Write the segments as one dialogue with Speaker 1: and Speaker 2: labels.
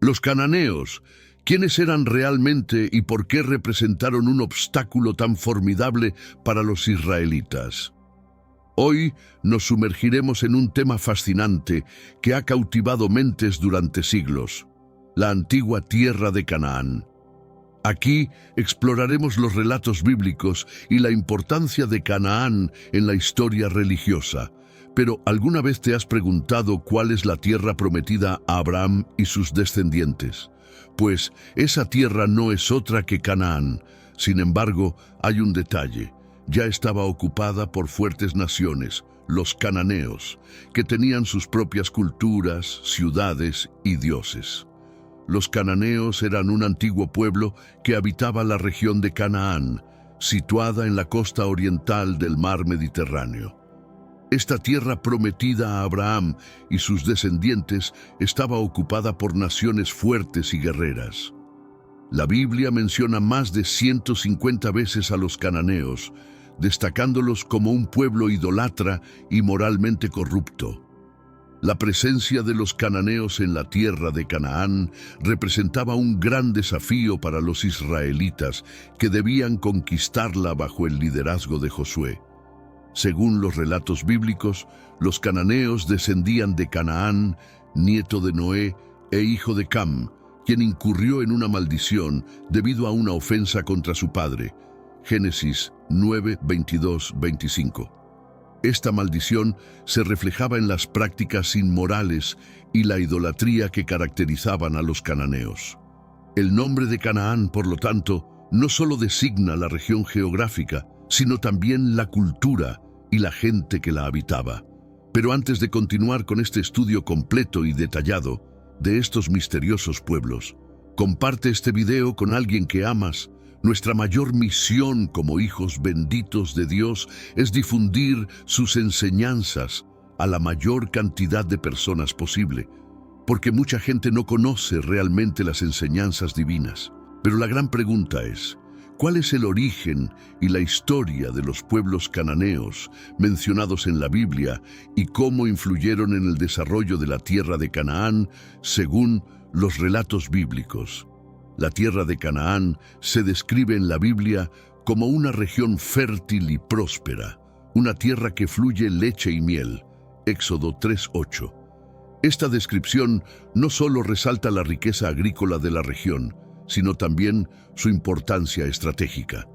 Speaker 1: Los cananeos, ¿quiénes eran realmente y por qué representaron un obstáculo tan formidable para los israelitas? Hoy nos sumergiremos en un tema fascinante que ha cautivado mentes durante siglos: la antigua tierra de Canaán. Aquí exploraremos los relatos bíblicos y la importancia de Canaán en la historia religiosa. Pero, ¿alguna vez te has preguntado cuál es la tierra prometida a Abraham y sus descendientes? Pues esa tierra no es otra que Canaán. Sin embargo, hay un detalle: ya estaba ocupada por fuertes naciones, los cananeos, que tenían sus propias culturas, ciudades y dioses. Los cananeos eran un antiguo pueblo que habitaba la región de Canaán, situada en la costa oriental del mar Mediterráneo. Esta tierra prometida a Abraham y sus descendientes estaba ocupada por naciones fuertes y guerreras. La Biblia menciona más de 150 veces a los cananeos, destacándolos como un pueblo idólatra y moralmente corrupto. La presencia de los cananeos en la tierra de Canaán representaba un gran desafío para los israelitas, que debían conquistarla bajo el liderazgo de Josué. Según los relatos bíblicos, los cananeos descendían de Canaán, nieto de Noé e hijo de Cam, quien incurrió en una maldición debido a una ofensa contra su padre. Génesis 9, 22, 25. Esta maldición se reflejaba en las prácticas inmorales y la idolatría que caracterizaban a los cananeos. El nombre de Canaán, por lo tanto, no solo designa la región geográfica, sino también la cultura y la gente que la habitaba. Pero antes de continuar con este estudio completo y detallado de estos misteriosos pueblos, comparte este video con alguien que amas. Nuestra mayor misión como hijos benditos de Dios es difundir sus enseñanzas a la mayor cantidad de personas posible, porque mucha gente no conoce realmente las enseñanzas divinas. Pero la gran pregunta es: ¿cuál es el origen y la historia de los pueblos cananeos mencionados en la Biblia y cómo influyeron en el desarrollo de la tierra de Canaán según los relatos bíblicos? La tierra de Canaán se describe en la Biblia como una región fértil y próspera, una tierra que fluye leche y miel. Éxodo 3:8. Esta descripción no solo resalta la riqueza agrícola de la región, sino también su importancia estratégica.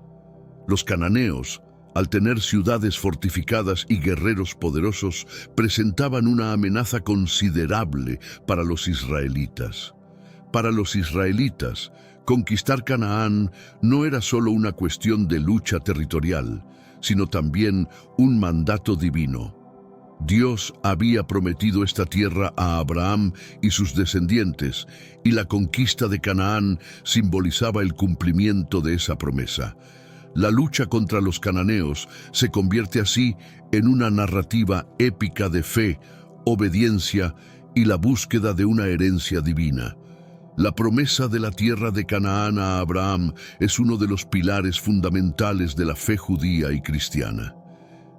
Speaker 1: Los cananeos, al tener ciudades fortificadas y guerreros poderosos, presentaban una amenaza considerable para los israelitas. Para los israelitas, conquistar Canaán no era solo una cuestión de lucha territorial, sino también un mandato divino. Dios había prometido esta tierra a Abraham y sus descendientes, y la conquista de Canaán simbolizaba el cumplimiento de esa promesa. La lucha contra los cananeos se convierte así en una narrativa épica de fe, obediencia y la búsqueda de una herencia divina. La promesa de la tierra de Canaán a Abraham es uno de los pilares fundamentales de la fe judía y cristiana.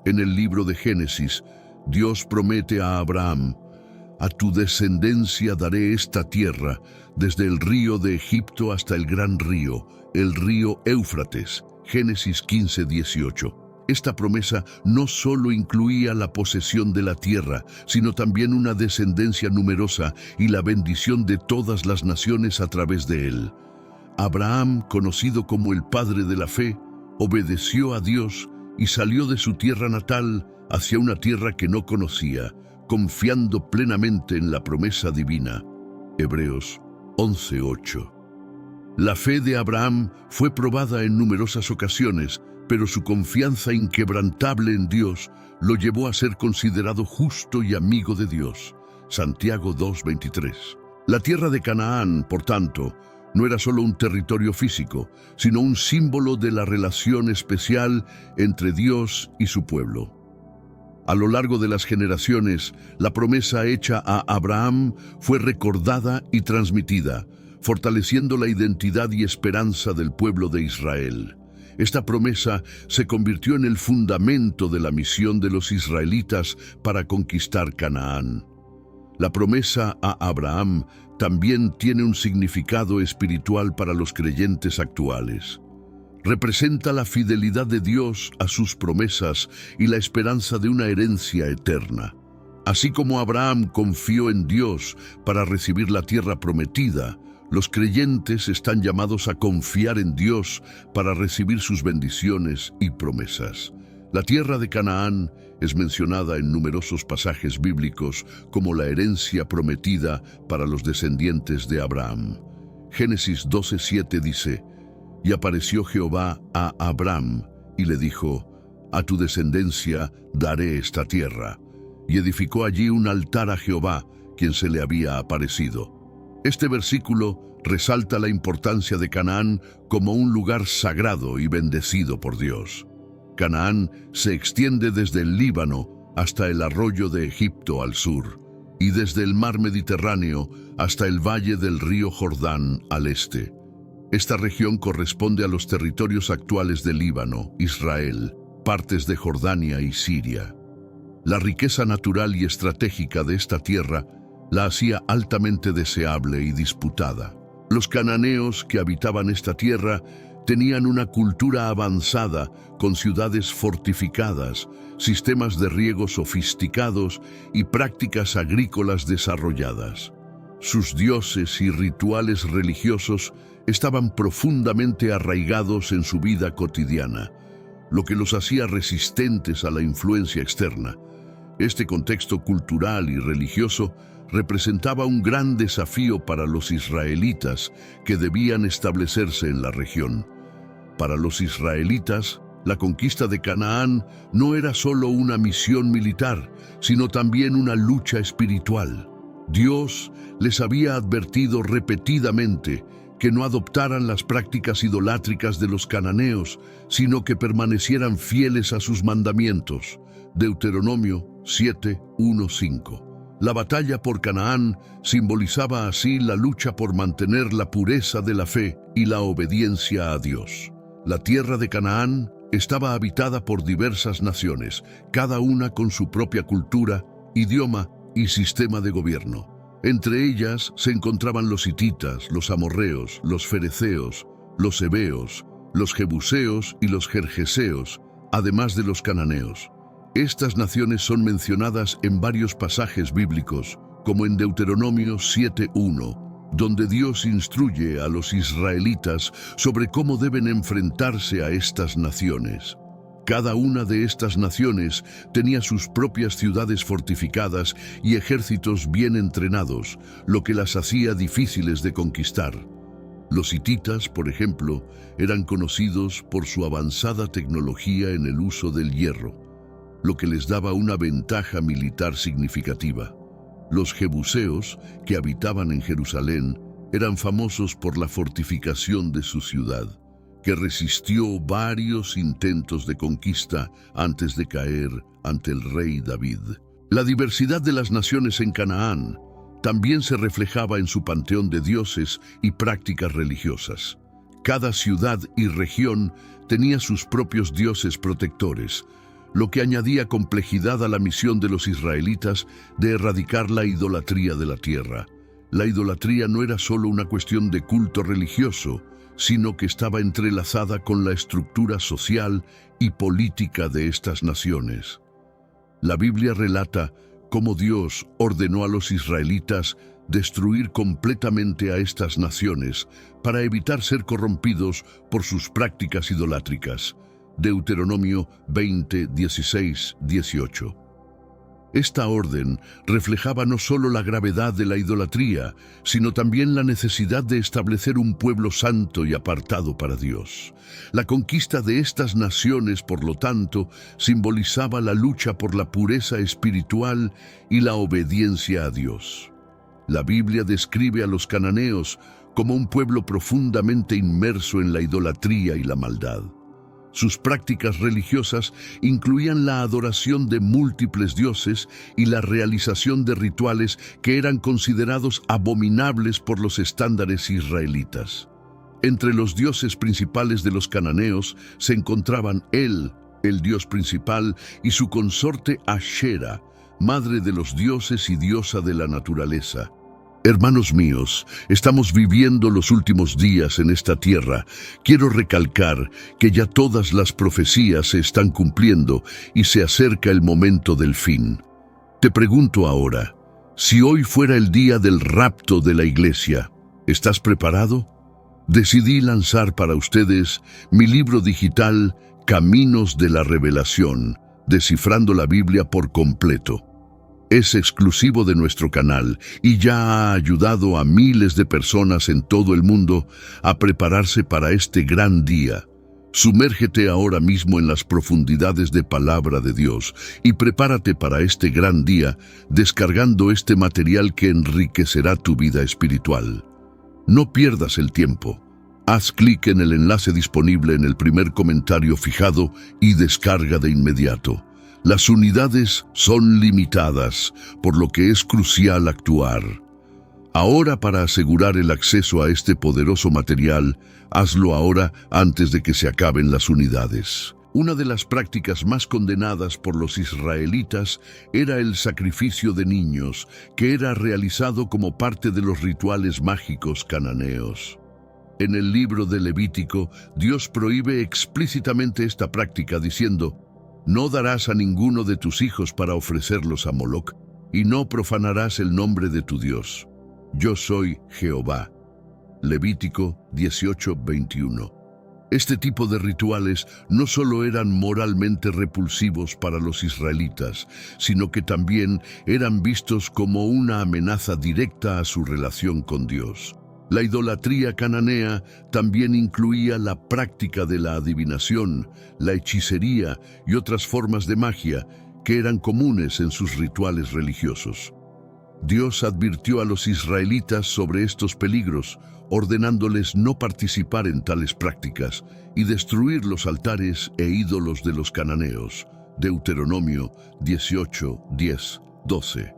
Speaker 1: En el libro de Génesis, Dios promete a Abraham: a tu descendencia daré esta tierra, desde el río de Egipto hasta el gran río, el río Éufrates. Génesis 15:18. Esta promesa no solo incluía la posesión de la tierra, sino también una descendencia numerosa y la bendición de todas las naciones a través de él. Abraham, conocido como el padre de la fe, obedeció a Dios y salió de su tierra natal hacia una tierra que no conocía, confiando plenamente en la promesa divina. Hebreos 11:8. La fe de Abraham fue probada en numerosas ocasiones, pero su confianza inquebrantable en Dios lo llevó a ser considerado justo y amigo de Dios. Santiago 2:23. La tierra de Canaán, por tanto, no era solo un territorio físico, sino un símbolo de la relación especial entre Dios y su pueblo. A lo largo de las generaciones, la promesa hecha a Abraham fue recordada y transmitida, fortaleciendo la identidad y esperanza del pueblo de Israel. Esta promesa se convirtió en el fundamento de la misión de los israelitas para conquistar Canaán. La promesa a Abraham también tiene un significado espiritual para los creyentes actuales. Representa la fidelidad de Dios a sus promesas y la esperanza de una herencia eterna. Así como Abraham confió en Dios para recibir la tierra prometida, los creyentes están llamados a confiar en Dios para recibir sus bendiciones y promesas. La tierra de Canaán es mencionada en numerosos pasajes bíblicos como la herencia prometida para los descendientes de Abraham. Génesis 12:7 dice: «Y apareció Jehová a Abraham y le dijo: a tu descendencia daré esta tierra. Y edificó allí un altar a Jehová, quien se le había aparecido». Este versículo resalta la importancia de Canaán como un lugar sagrado y bendecido por Dios. Canaán se extiende desde el Líbano hasta el arroyo de Egipto al sur, y desde el mar Mediterráneo hasta el valle del río Jordán al este. Esta región corresponde a los territorios actuales del Líbano, Israel, partes de Jordania y Siria. La riqueza natural y estratégica de esta tierra la hacía altamente deseable y disputada. Los cananeos que habitaban esta tierra tenían una cultura avanzada con ciudades fortificadas, sistemas de riego sofisticados y prácticas agrícolas desarrolladas. Sus dioses y rituales religiosos estaban profundamente arraigados en su vida cotidiana, lo que los hacía resistentes a la influencia externa. Este contexto cultural y religioso representaba un gran desafío para los israelitas que debían establecerse en la región. Para los israelitas, la conquista de Canaán no era solo una misión militar, sino también una lucha espiritual. Dios les había advertido repetidamente que no adoptaran las prácticas idolátricas de los cananeos, sino que permanecieran fieles a sus mandamientos. Deuteronomio 7:1-5. La batalla por Canaán simbolizaba así la lucha por mantener la pureza de la fe y la obediencia a Dios. La tierra de Canaán estaba habitada por diversas naciones, cada una con su propia cultura, idioma y sistema de gobierno. Entre ellas se encontraban los hititas, los amorreos, los fereceos, los heveos, los jebuseos y los gergeseos, además de los cananeos. Estas naciones son mencionadas en varios pasajes bíblicos, como en Deuteronomio 7:1, donde Dios instruye a los israelitas sobre cómo deben enfrentarse a estas naciones. Cada una de estas naciones tenía sus propias ciudades fortificadas y ejércitos bien entrenados, lo que las hacía difíciles de conquistar. Los hititas, por ejemplo, eran conocidos por su avanzada tecnología en el uso del hierro, lo que les daba una ventaja militar significativa. Los jebuseos, que habitaban en Jerusalén, eran famosos por la fortificación de su ciudad, que resistió varios intentos de conquista antes de caer ante el rey David. La diversidad de las naciones en Canaán también se reflejaba en su panteón de dioses y prácticas religiosas. Cada ciudad y región tenía sus propios dioses protectores, lo que añadía complejidad a la misión de los israelitas de erradicar la idolatría de la tierra. La idolatría no era solo una cuestión de culto religioso, sino que estaba entrelazada con la estructura social y política de estas naciones. La Biblia relata cómo Dios ordenó a los israelitas destruir completamente a estas naciones para evitar ser corrompidos por sus prácticas idolátricas. Deuteronomio 20:16-18. Esta orden reflejaba no solo la gravedad de la idolatría, sino también la necesidad de establecer un pueblo santo y apartado para Dios. La conquista de estas naciones, por lo tanto, simbolizaba la lucha por la pureza espiritual y la obediencia a Dios. La Biblia describe a los cananeos como un pueblo profundamente inmerso en la idolatría y la maldad. Sus prácticas religiosas incluían la adoración de múltiples dioses y la realización de rituales que eran considerados abominables por los estándares israelitas. Entre los dioses principales de los cananeos se encontraban el dios principal, y su consorte Ashera, madre de los dioses y diosa de la naturaleza. Hermanos míos, estamos viviendo los últimos días en esta tierra. Quiero recalcar que ya todas las profecías se están cumpliendo y se acerca el momento del fin. Te pregunto ahora, si hoy fuera el día del rapto de la iglesia, ¿estás preparado? Decidí lanzar para ustedes mi libro digital Caminos de la Revelación, descifrando la Biblia por completo. Es exclusivo de nuestro canal y ya ha ayudado a miles de personas en todo el mundo a prepararse para este gran día. Sumérgete ahora mismo en las profundidades de Palabra de Dios y prepárate para este gran día descargando este material que enriquecerá tu vida espiritual. No pierdas el tiempo. Haz clic en el enlace disponible en el primer comentario fijado y descarga de inmediato. Las unidades son limitadas, por lo que es crucial actuar. Ahora, para asegurar el acceso a este poderoso material, hazlo ahora antes de que se acaben las unidades. Una de las prácticas más condenadas por los israelitas era el sacrificio de niños, que era realizado como parte de los rituales mágicos cananeos. En el libro de Levítico, Dios prohíbe explícitamente esta práctica diciendo: «No darás a ninguno de tus hijos para ofrecerlos a Moloc, y no profanarás el nombre de tu Dios. Yo soy Jehová». Levítico 18:21. Este tipo de rituales no solo eran moralmente repulsivos para los israelitas, sino que también eran vistos como una amenaza directa a su relación con Dios. La idolatría cananea también incluía la práctica de la adivinación, la hechicería y otras formas de magia que eran comunes en sus rituales religiosos. Dios advirtió a los israelitas sobre estos peligros, ordenándoles no participar en tales prácticas y destruir los altares e ídolos de los cananeos. Deuteronomio 18:10-12.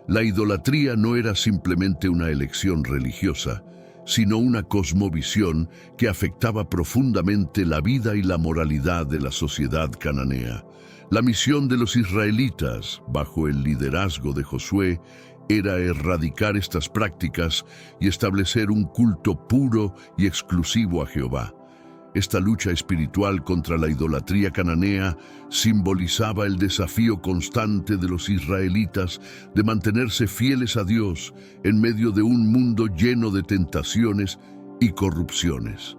Speaker 1: La idolatría no era simplemente una elección religiosa, sino una cosmovisión que afectaba profundamente la vida y la moralidad de la sociedad cananea. La misión de los israelitas, bajo el liderazgo de Josué, era erradicar estas prácticas y establecer un culto puro y exclusivo a Jehová. Esta lucha espiritual contra la idolatría cananea simbolizaba el desafío constante de los israelitas de mantenerse fieles a Dios en medio de un mundo lleno de tentaciones y corrupciones.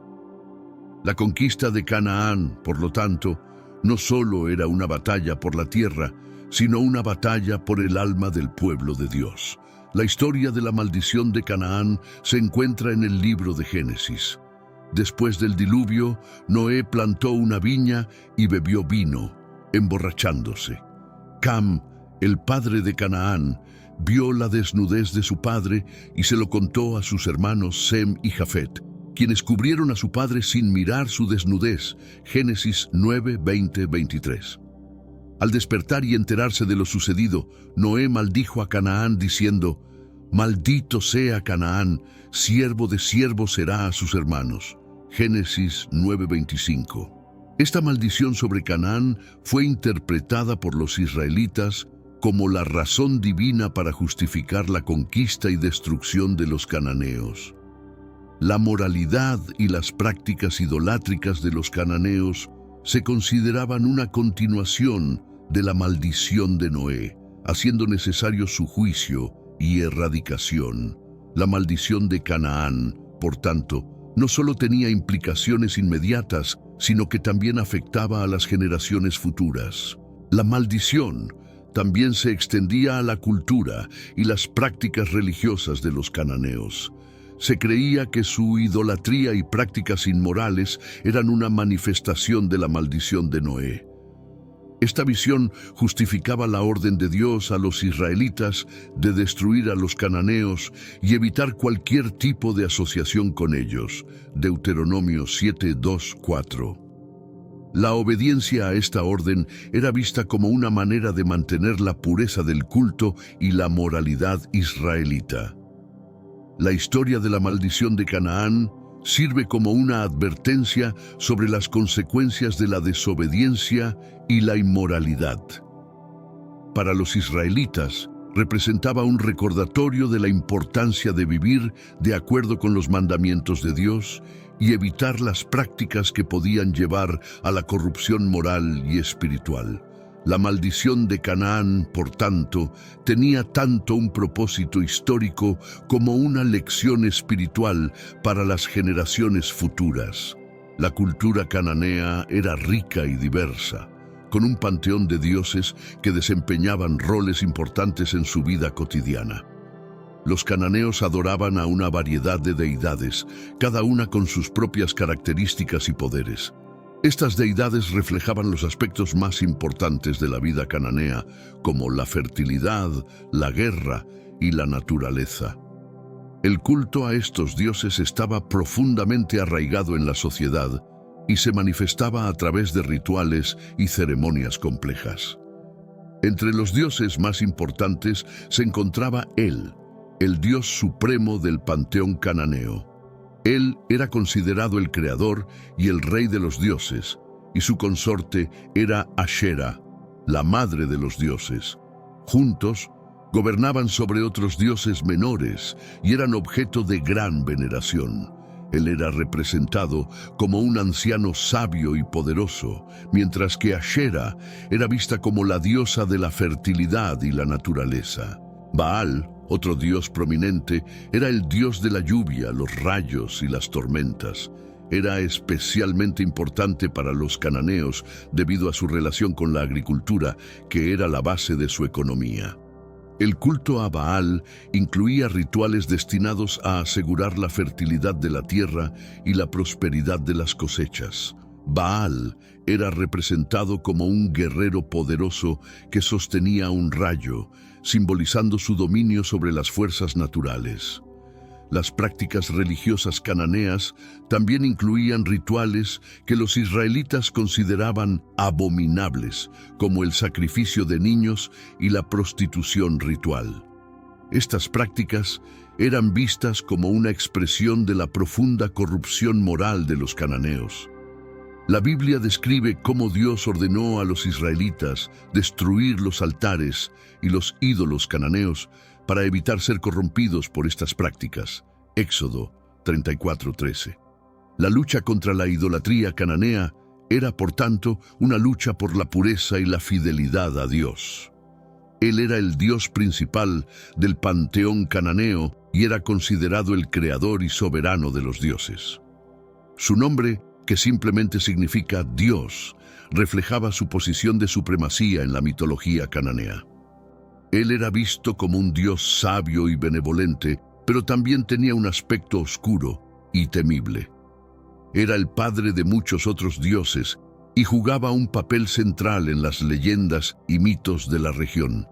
Speaker 1: La conquista de Canaán, por lo tanto, no solo era una batalla por la tierra, sino una batalla por el alma del pueblo de Dios. La historia de la maldición de Canaán se encuentra en el libro de Génesis. Después del diluvio, Noé plantó una viña y bebió vino, emborrachándose. Cam, el padre de Canaán, vio la desnudez de su padre y se lo contó a sus hermanos Sem y Jafet, quienes cubrieron a su padre sin mirar su desnudez. Génesis 9:20-23. Al despertar y enterarse de lo sucedido, Noé maldijo a Canaán diciendo: «Maldito sea Canaán, siervo de siervos será a sus hermanos». Génesis 9:25. Esta maldición sobre Canaán fue interpretada por los israelitas como la razón divina para justificar la conquista y destrucción de los cananeos. La moralidad y las prácticas idolátricas de los cananeos se consideraban una continuación de la maldición de Noé, haciendo necesario su juicio y erradicación. La maldición de Canaán, por tanto, no solo tenía implicaciones inmediatas, sino que también afectaba a las generaciones futuras. La maldición también se extendía a la cultura y las prácticas religiosas de los cananeos. Se creía que su idolatría y prácticas inmorales eran una manifestación de la maldición de Noé. Esta visión justificaba la orden de Dios a los israelitas de destruir a los cananeos y evitar cualquier tipo de asociación con ellos. Deuteronomio 7:2-4. La obediencia a esta orden era vista como una manera de mantener la pureza del culto y la moralidad israelita. La historia de la maldición de Canaán sirve como una advertencia sobre las consecuencias de la desobediencia y la inmoralidad. Para los israelitas, representaba un recordatorio de la importancia de vivir de acuerdo con los mandamientos de Dios y evitar las prácticas que podían llevar a la corrupción moral y espiritual. La maldición de Canaán, por tanto, tenía tanto un propósito histórico como una lección espiritual para las generaciones futuras. La cultura cananea era rica y diversa, con un panteón de dioses que desempeñaban roles importantes en su vida cotidiana. Los cananeos adoraban a una variedad de deidades, cada una con sus propias características y poderes. Estas deidades reflejaban los aspectos más importantes de la vida cananea, como la fertilidad, la guerra y la naturaleza. El culto a estos dioses estaba profundamente arraigado en la sociedad y se manifestaba a través de rituales y ceremonias complejas. Entre los dioses más importantes se encontraba el dios supremo del panteón cananeo. Él era considerado el creador y el rey de los dioses, y su consorte era Ashera, la madre de los dioses. Juntos, gobernaban sobre otros dioses menores y eran objeto de gran veneración. Él era representado como un anciano sabio y poderoso, mientras que Ashera era vista como la diosa de la fertilidad y la naturaleza. Baal, otro dios prominente, era el dios de la lluvia, los rayos y las tormentas. Era especialmente importante para los cananeos debido a su relación con la agricultura, que era la base de su economía. El culto a Baal incluía rituales destinados a asegurar la fertilidad de la tierra y la prosperidad de las cosechas. Baal era representado como un guerrero poderoso que sostenía un rayo, simbolizando su dominio sobre las fuerzas naturales. Las prácticas religiosas cananeas también incluían rituales que los israelitas consideraban abominables, como el sacrificio de niños y la prostitución ritual. Estas prácticas eran vistas como una expresión de la profunda corrupción moral de los cananeos. La Biblia describe cómo Dios ordenó a los israelitas destruir los altares y los ídolos cananeos para evitar ser corrompidos por estas prácticas. Éxodo 34:13. La lucha contra la idolatría cananea era, por tanto, una lucha por la pureza y la fidelidad a Dios. Él era el Dios principal del panteón cananeo y era considerado el creador y soberano de los dioses. Su nombre, que simplemente significa Dios, reflejaba su posición de supremacía en la mitología cananea. Él era visto como un Dios sabio y benevolente, pero también tenía un aspecto oscuro y temible. Era el padre de muchos otros dioses y jugaba un papel central en las leyendas y mitos de la región.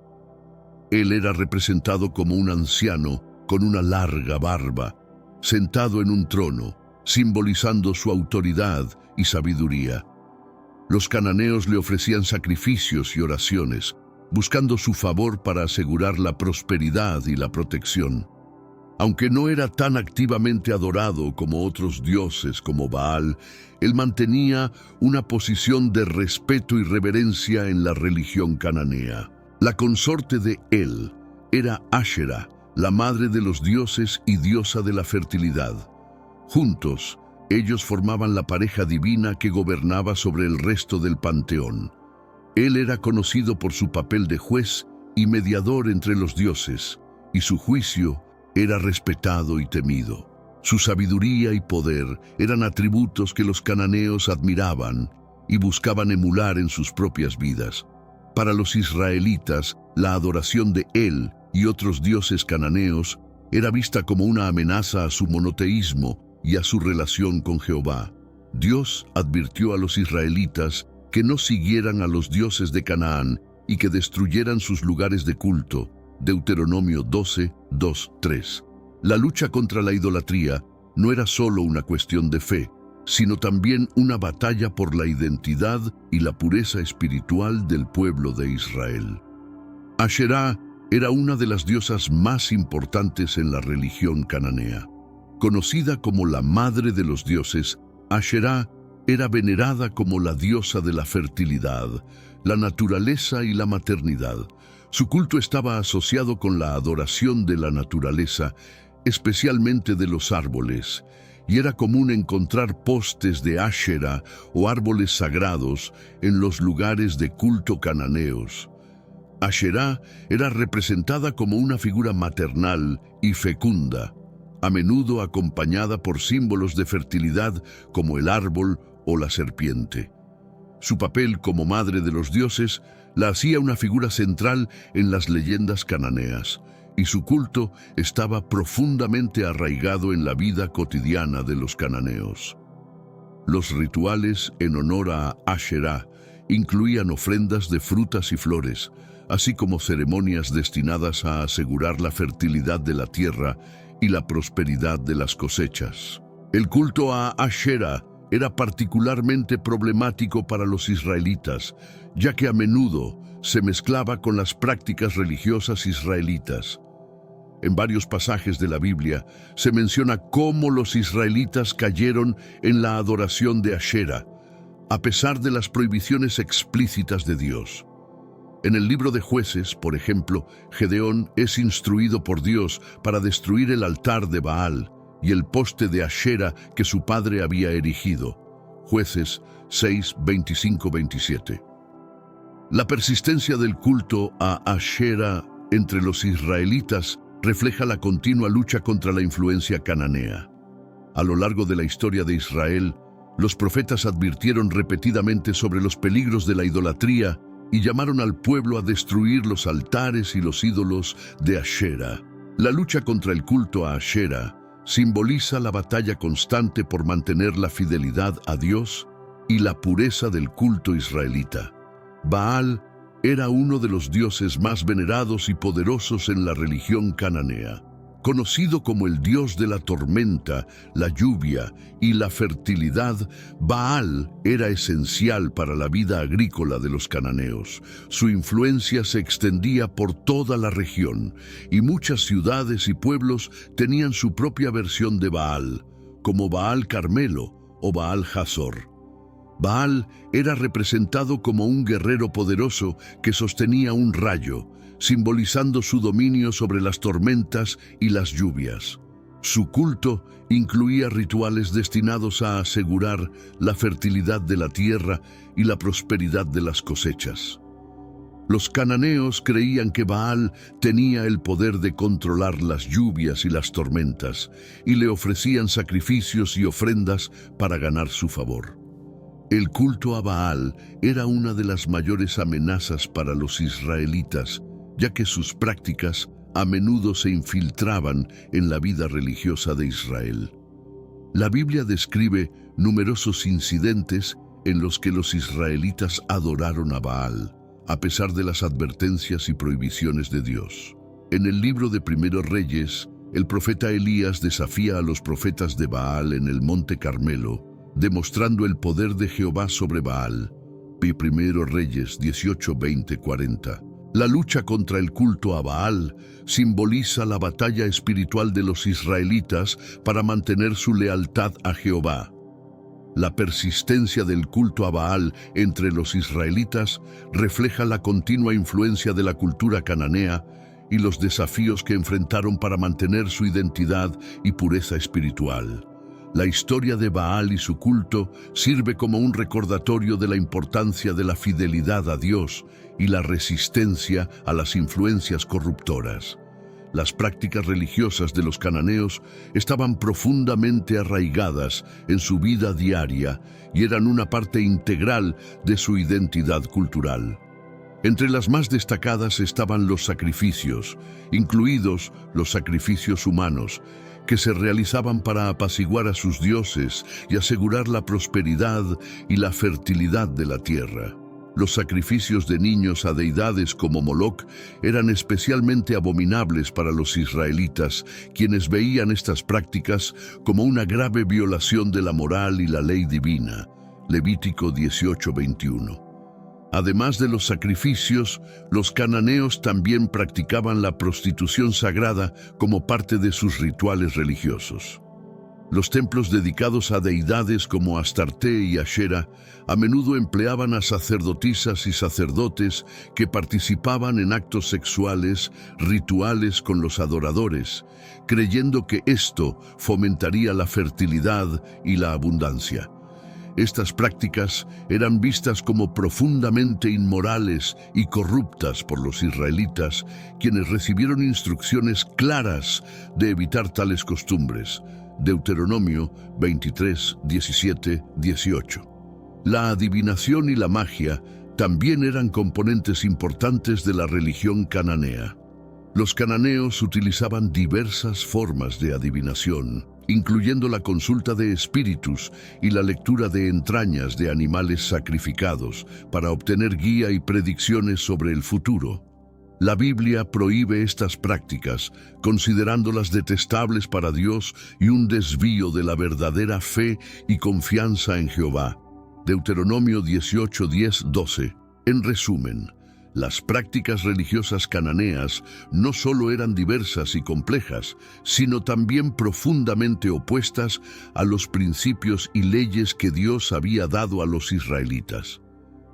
Speaker 1: Él era representado como un anciano con una larga barba, sentado en un trono, simbolizando su autoridad y sabiduría. Los cananeos le ofrecían sacrificios y oraciones, buscando su favor para asegurar la prosperidad y la protección. Aunque no era tan activamente adorado como otros dioses como Baal, él mantenía una posición de respeto y reverencia en la religión cananea. La consorte de él era Ashera, la madre de los dioses y diosa de la fertilidad. Juntos, ellos formaban la pareja divina que gobernaba sobre el resto del panteón. Él era conocido por su papel de juez y mediador entre los dioses, y su juicio era respetado y temido. Su sabiduría y poder eran atributos que los cananeos admiraban y buscaban emular en sus propias vidas. Para los israelitas, la adoración de él y otros dioses cananeos era vista como una amenaza a su monoteísmo y a su relación con Jehová. Dios advirtió a los israelitas que no siguieran a los dioses de Canaán y que destruyeran sus lugares de culto. Deuteronomio 12, 2, 3. La lucha contra la idolatría no era solo una cuestión de fe, sino también una batalla por la identidad y la pureza espiritual del pueblo de Israel. Asherá era una de las diosas más importantes en la religión cananea. Conocida como la madre de los dioses, Asherá era venerada como la diosa de la fertilidad, la naturaleza y la maternidad. Su culto estaba asociado con la adoración de la naturaleza, especialmente de los árboles, y era común encontrar postes de Asherah o árboles sagrados en los lugares de culto cananeos. Asherah era representada como una figura maternal y fecunda, a menudo acompañada por símbolos de fertilidad como el árbol o la serpiente. Su papel como madre de los dioses la hacía una figura central en las leyendas cananeas, y su culto estaba profundamente arraigado en la vida cotidiana de los cananeos. Los rituales en honor a Asherah incluían ofrendas de frutas y flores, así como ceremonias destinadas a asegurar la fertilidad de la tierra y la prosperidad de las cosechas. El culto a Asherah era particularmente problemático para los israelitas, ya que a menudo se mezclaba con las prácticas religiosas israelitas. En varios pasajes de la Biblia se menciona cómo los israelitas cayeron en la adoración de Asherah, a pesar de las prohibiciones explícitas de Dios. En el libro de Jueces, por ejemplo, Gedeón es instruido por Dios para destruir el altar de Baal y el poste de Asherah que su padre había erigido. Jueces 6, 25-27. La persistencia del culto a Asherah entre los israelitas refleja la continua lucha contra la influencia cananea. A lo largo de la historia de Israel, los profetas advirtieron repetidamente sobre los peligros de la idolatría y llamaron al pueblo a destruir los altares y los ídolos de Asherah. La lucha contra el culto a Asherah simboliza la batalla constante por mantener la fidelidad a Dios y la pureza del culto israelita. Baal era uno de los dioses más venerados y poderosos en la religión cananea. Conocido como el dios de la tormenta, la lluvia y la fertilidad, Baal era esencial para la vida agrícola de los cananeos. Su influencia se extendía por toda la región, y muchas ciudades y pueblos tenían su propia versión de Baal, como Baal Carmelo o Baal Hazor. Baal era representado como un guerrero poderoso que sostenía un rayo, simbolizando su dominio sobre las tormentas y las lluvias. Su culto incluía rituales destinados a asegurar la fertilidad de la tierra y la prosperidad de las cosechas. Los cananeos creían que Baal tenía el poder de controlar las lluvias y las tormentas, y le ofrecían sacrificios y ofrendas para ganar su favor. El culto a Baal era una de las mayores amenazas para los israelitas, ya que sus prácticas a menudo se infiltraban en la vida religiosa de Israel. La Biblia describe numerosos incidentes en los que los israelitas adoraron a Baal, a pesar de las advertencias y prohibiciones de Dios. En el libro de Primeros Reyes, el profeta Elías desafía a los profetas de Baal en el monte Carmelo, demostrando el poder de Jehová sobre Baal. Primeros Reyes 18, 20, 40. La lucha contra el culto a Baal simboliza la batalla espiritual de los israelitas para mantener su lealtad a Jehová. La persistencia del culto a Baal entre los israelitas refleja la continua influencia de la cultura cananea y los desafíos que enfrentaron para mantener su identidad y pureza espiritual. La historia de Baal y su culto sirve como un recordatorio de la importancia de la fidelidad a Dios y la resistencia a las influencias corruptoras. Las prácticas religiosas de los cananeos estaban profundamente arraigadas en su vida diaria y eran una parte integral de su identidad cultural. Entre las más destacadas estaban los sacrificios, incluidos los sacrificios humanos, que se realizaban para apaciguar a sus dioses y asegurar la prosperidad y la fertilidad de la tierra. Los sacrificios de niños a deidades como Moloc eran especialmente abominables para los israelitas, quienes veían estas prácticas como una grave violación de la moral y la ley divina. Levítico 18:21. Además de los sacrificios, los cananeos también practicaban la prostitución sagrada como parte de sus rituales religiosos. Los templos dedicados a deidades como Astarte y Ashera a menudo empleaban a sacerdotisas y sacerdotes que participaban en actos sexuales, rituales con los adoradores, creyendo que esto fomentaría la fertilidad y la abundancia. Estas prácticas eran vistas como profundamente inmorales y corruptas por los israelitas, quienes recibieron instrucciones claras de evitar tales costumbres. Deuteronomio 23, 17, 18. La adivinación y la magia también eran componentes importantes de la religión cananea. Los cananeos utilizaban diversas formas de adivinación, incluyendo la consulta de espíritus y la lectura de entrañas de animales sacrificados para obtener guía y predicciones sobre el futuro. La Biblia prohíbe estas prácticas, considerándolas detestables para Dios y un desvío de la verdadera fe y confianza en Jehová. Deuteronomio 18, 10, 12. En resumen, las prácticas religiosas cananeas no solo eran diversas y complejas, sino también profundamente opuestas a los principios y leyes que Dios había dado a los israelitas.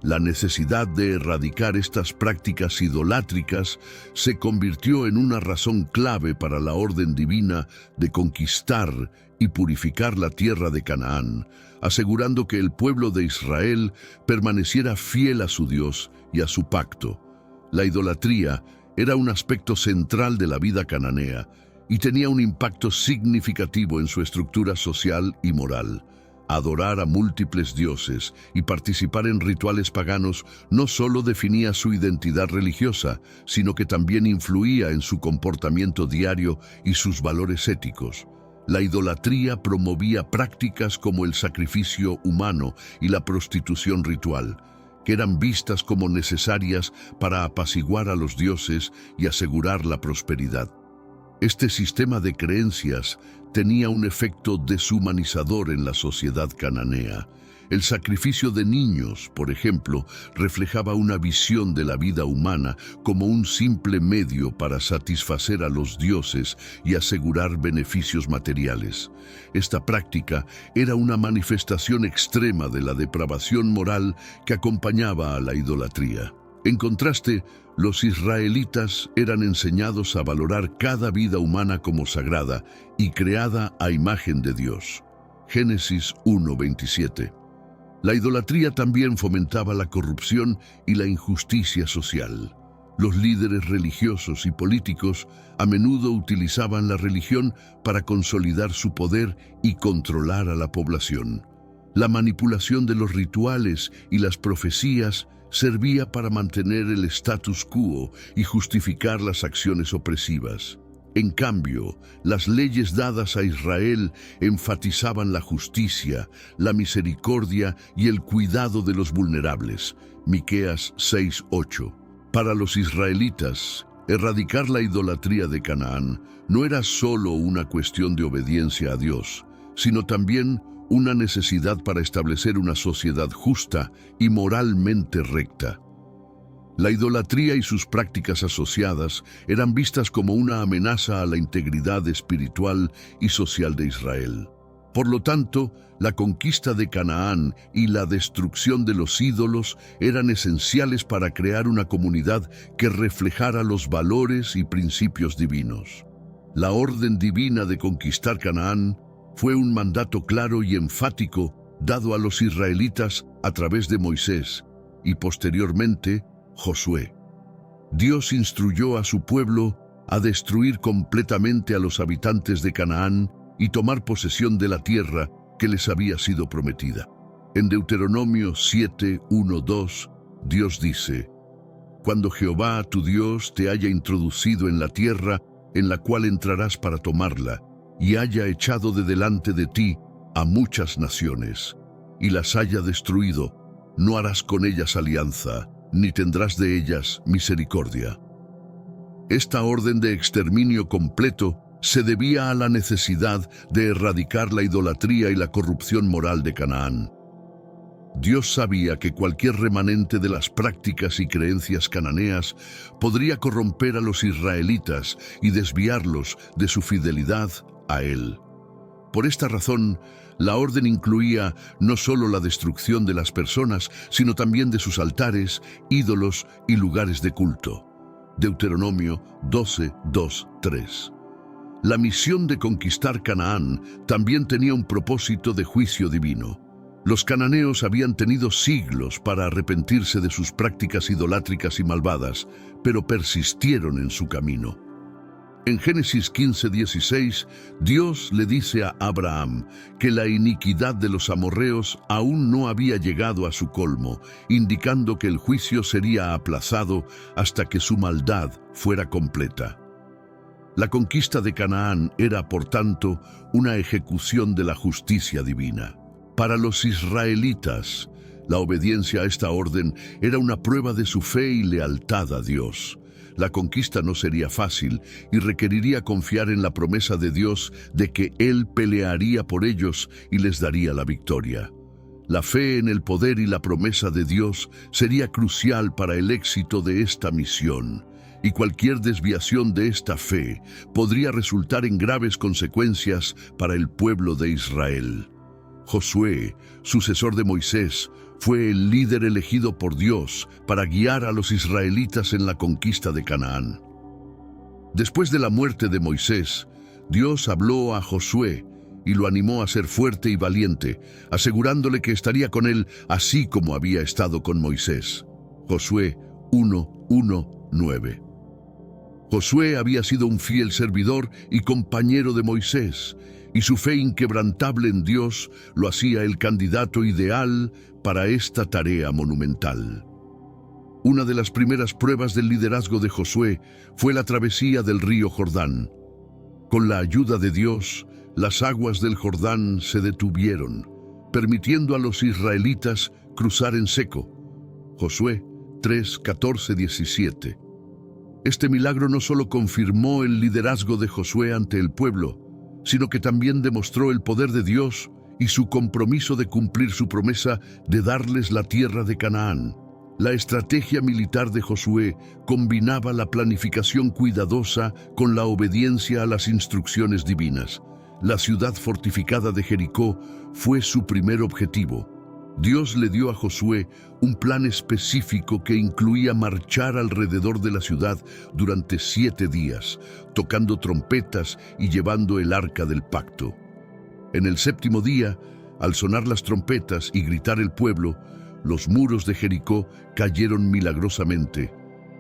Speaker 1: La necesidad de erradicar estas prácticas idolátricas se convirtió en una razón clave para la orden divina de conquistar y purificar la tierra de Canaán, asegurando que el pueblo de Israel permaneciera fiel a su Dios y a su pacto. La idolatría era un aspecto central de la vida cananea y tenía un impacto significativo en su estructura social y moral. Adorar a múltiples dioses y participar en rituales paganos no solo definía su identidad religiosa, sino que también influía en su comportamiento diario y sus valores éticos. La idolatría promovía prácticas como el sacrificio humano y la prostitución ritual, que eran vistas como necesarias para apaciguar a los dioses y asegurar la prosperidad. Este sistema de creencias tenía un efecto deshumanizador en la sociedad cananea. El sacrificio de niños, por ejemplo, reflejaba una visión de la vida humana como un simple medio para satisfacer a los dioses y asegurar beneficios materiales. Esta práctica era una manifestación extrema de la depravación moral que acompañaba a la idolatría. En contraste, los israelitas eran enseñados a valorar cada vida humana como sagrada y creada a imagen de Dios. Génesis 1:27. La idolatría también fomentaba la corrupción y la injusticia social. Los líderes religiosos y políticos a menudo utilizaban la religión para consolidar su poder y controlar a la población. La manipulación de los rituales y las profecías servía para mantener el status quo y justificar las acciones opresivas. En cambio, las leyes dadas a Israel enfatizaban la justicia, la misericordia y el cuidado de los vulnerables. Miqueas 6:8. Para los israelitas, erradicar la idolatría de Canaán no era solo una cuestión de obediencia a Dios, sino también una necesidad para establecer una sociedad justa y moralmente recta. La idolatría y sus prácticas asociadas eran vistas como una amenaza a la integridad espiritual y social de Israel. Por lo tanto, la conquista de Canaán y la destrucción de los ídolos eran esenciales para crear una comunidad que reflejara los valores y principios divinos. La orden divina de conquistar Canaán fue un mandato claro y enfático dado a los israelitas a través de Moisés y posteriormente Josué. Dios instruyó a su pueblo a destruir completamente a los habitantes de Canaán y tomar posesión de la tierra que les había sido prometida. En Deuteronomio 7:1-2, Dios dice: Cuando Jehová tu Dios te haya introducido en la tierra en la cual entrarás para tomarla, y haya echado de delante de ti a muchas naciones, y las haya destruido, no harás con ellas alianza, ni tendrás de ellas misericordia. Esta orden de exterminio completo se debía a la necesidad de erradicar la idolatría y la corrupción moral de Canaán. Dios sabía que cualquier remanente de las prácticas y creencias cananeas podría corromper a los israelitas y desviarlos de su fidelidad a Él. Por esta razón, la orden incluía no solo la destrucción de las personas, sino también de sus altares, ídolos y lugares de culto. Deuteronomio 12, 2, 3. La misión de conquistar Canaán también tenía un propósito de juicio divino. Los cananeos habían tenido siglos para arrepentirse de sus prácticas idolátricas y malvadas, pero persistieron en su camino. En Génesis 15:16, Dios le dice a Abraham que la iniquidad de los amorreos aún no había llegado a su colmo, indicando que el juicio sería aplazado hasta que su maldad fuera completa. La conquista de Canaán era, por tanto, una ejecución de la justicia divina. Para los israelitas, la obediencia a esta orden era una prueba de su fe y lealtad a Dios. La conquista no sería fácil y requeriría confiar en la promesa de Dios de que Él pelearía por ellos y les daría la victoria. La fe en el poder y la promesa de Dios sería crucial para el éxito de esta misión, y cualquier desviación de esta fe podría resultar en graves consecuencias para el pueblo de Israel. Josué, sucesor de Moisés, fue el líder elegido por Dios para guiar a los israelitas en la conquista de Canaán. Después de la muerte de Moisés, Dios habló a Josué y lo animó a ser fuerte y valiente, asegurándole que estaría con él así como había estado con Moisés. Josué 1:1-9. Josué había sido un fiel servidor y compañero de Moisés, y su fe inquebrantable en Dios lo hacía el candidato ideal para esta tarea monumental. Una de las primeras pruebas del liderazgo de Josué fue la travesía del río Jordán. Con la ayuda de Dios, las aguas del Jordán se detuvieron, permitiendo a los israelitas cruzar en seco. Josué 3:14-17. Este milagro no solo confirmó el liderazgo de Josué ante el pueblo, sino que también demostró el poder de Dios y su compromiso de cumplir su promesa de darles la tierra de Canaán. La estrategia militar de Josué combinaba la planificación cuidadosa con la obediencia a las instrucciones divinas. La ciudad fortificada de Jericó fue su primer objetivo. Dios le dio a Josué un plan específico que incluía marchar alrededor de la ciudad durante 7 días, tocando trompetas y llevando el arca del pacto. En el 7º día, al sonar las trompetas y gritar el pueblo, los muros de Jericó cayeron milagrosamente.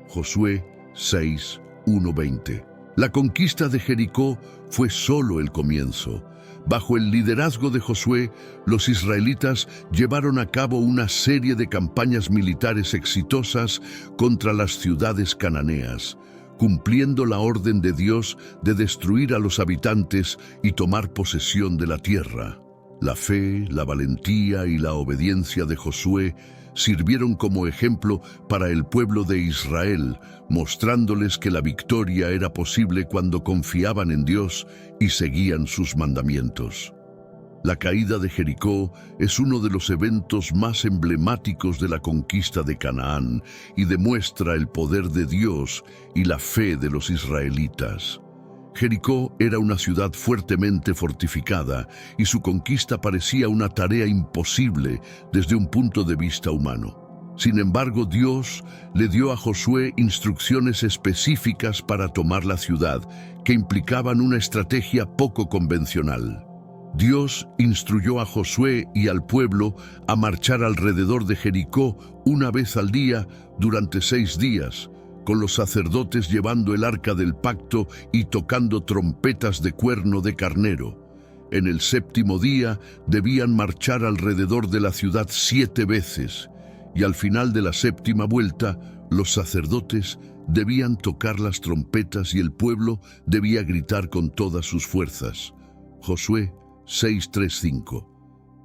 Speaker 1: Josué 6:1-20. La conquista de Jericó fue solo el comienzo. Bajo el liderazgo de Josué, los israelitas llevaron a cabo una serie de campañas militares exitosas contra las ciudades cananeas, cumpliendo la orden de Dios de destruir a los habitantes y tomar posesión de la tierra. La fe, la valentía y la obediencia de Josué sirvieron como ejemplo para el pueblo de Israel, mostrándoles que la victoria era posible cuando confiaban en Dios y seguían sus mandamientos. La caída de Jericó es uno de los eventos más emblemáticos de la conquista de Canaán y demuestra el poder de Dios y la fe de los israelitas. Jericó era una ciudad fuertemente fortificada y su conquista parecía una tarea imposible desde un punto de vista humano. Sin embargo, Dios le dio a Josué instrucciones específicas para tomar la ciudad, que implicaban una estrategia poco convencional. Dios instruyó a Josué y al pueblo a marchar alrededor de Jericó una vez al día durante 6 días, con los sacerdotes llevando el arca del pacto y tocando trompetas de cuerno de carnero. En el 7º día debían marchar alrededor de la ciudad 7 veces, y al final de la 7ª vuelta, los sacerdotes debían tocar las trompetas y el pueblo debía gritar con todas sus fuerzas. Josué 6:3-5.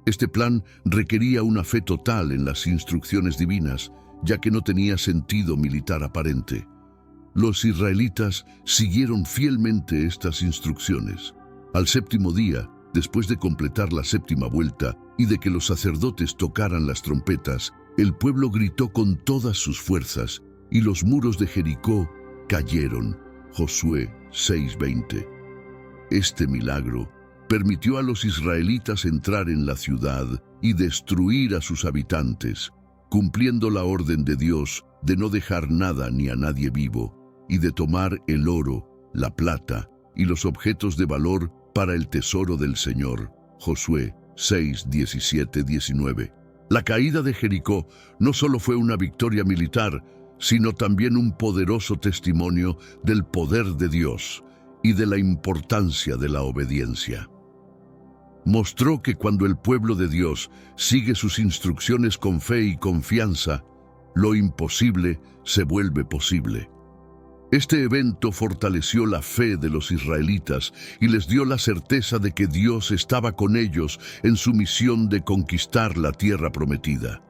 Speaker 1: Este plan requería una fe total en las instrucciones divinas, ya que no tenía sentido militar aparente. Los israelitas siguieron fielmente estas instrucciones. Al 7º día, después de completar la 7ª vuelta y de que los sacerdotes tocaran las trompetas, el pueblo gritó con todas sus fuerzas y los muros de Jericó cayeron. Josué 6:20. Este milagro permitió a los israelitas entrar en la ciudad y destruir a sus habitantes, cumpliendo la orden de Dios de no dejar nada ni a nadie vivo, y de tomar el oro, la plata y los objetos de valor para el tesoro del Señor. Josué 6, 17, 19. La caída de Jericó no solo fue una victoria militar, sino también un poderoso testimonio del poder de Dios y de la importancia de la obediencia. Mostró que cuando el pueblo de Dios sigue sus instrucciones con fe y confianza, lo imposible se vuelve posible. Este evento fortaleció la fe de los israelitas y les dio la certeza de que Dios estaba con ellos en su misión de conquistar la tierra prometida.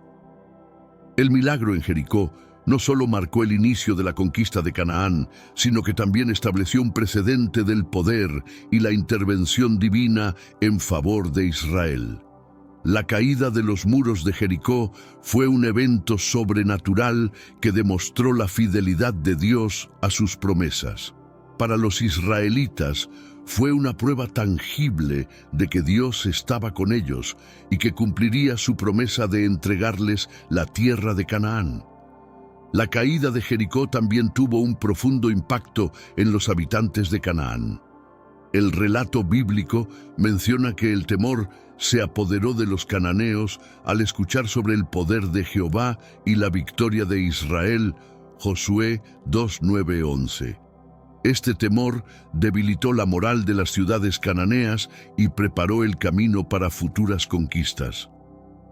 Speaker 1: El milagro en Jericó no solo marcó el inicio de la conquista de Canaán, sino que también estableció un precedente del poder y la intervención divina en favor de Israel. La caída de los muros de Jericó fue un evento sobrenatural que demostró la fidelidad de Dios a sus promesas. Para los israelitas, fue una prueba tangible de que Dios estaba con ellos y que cumpliría su promesa de entregarles la tierra de Canaán. La caída de Jericó también tuvo un profundo impacto en los habitantes de Canaán. El relato bíblico menciona que el temor se apoderó de los cananeos al escuchar sobre el poder de Jehová y la victoria de Israel. Josué 2, 9, 11. Este temor debilitó la moral de las ciudades cananeas y preparó el camino para futuras conquistas.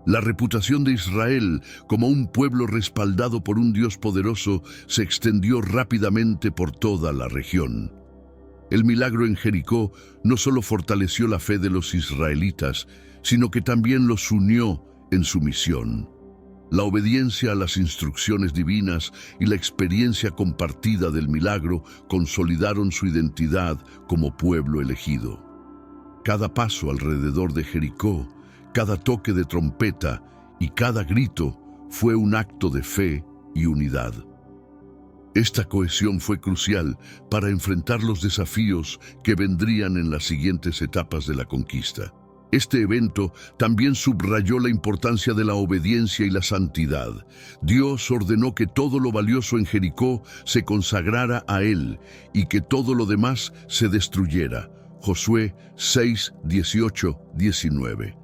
Speaker 1: La reputación de Israel como un pueblo respaldado por un Dios poderoso se extendió rápidamente por toda la región. El milagro en Jericó no solo fortaleció la fe de los israelitas, sino que también los unió en su misión. La obediencia a las instrucciones divinas y la experiencia compartida del milagro consolidaron su identidad como pueblo elegido. Cada paso alrededor de Jericó, cada toque de trompeta y cada grito fue un acto de fe y unidad. Esta cohesión fue crucial para enfrentar los desafíos que vendrían en las siguientes etapas de la conquista. Este evento también subrayó la importancia de la obediencia y la santidad. Dios ordenó que todo lo valioso en Jericó se consagrara a Él y que todo lo demás se destruyera. Josué 6, 18, 19.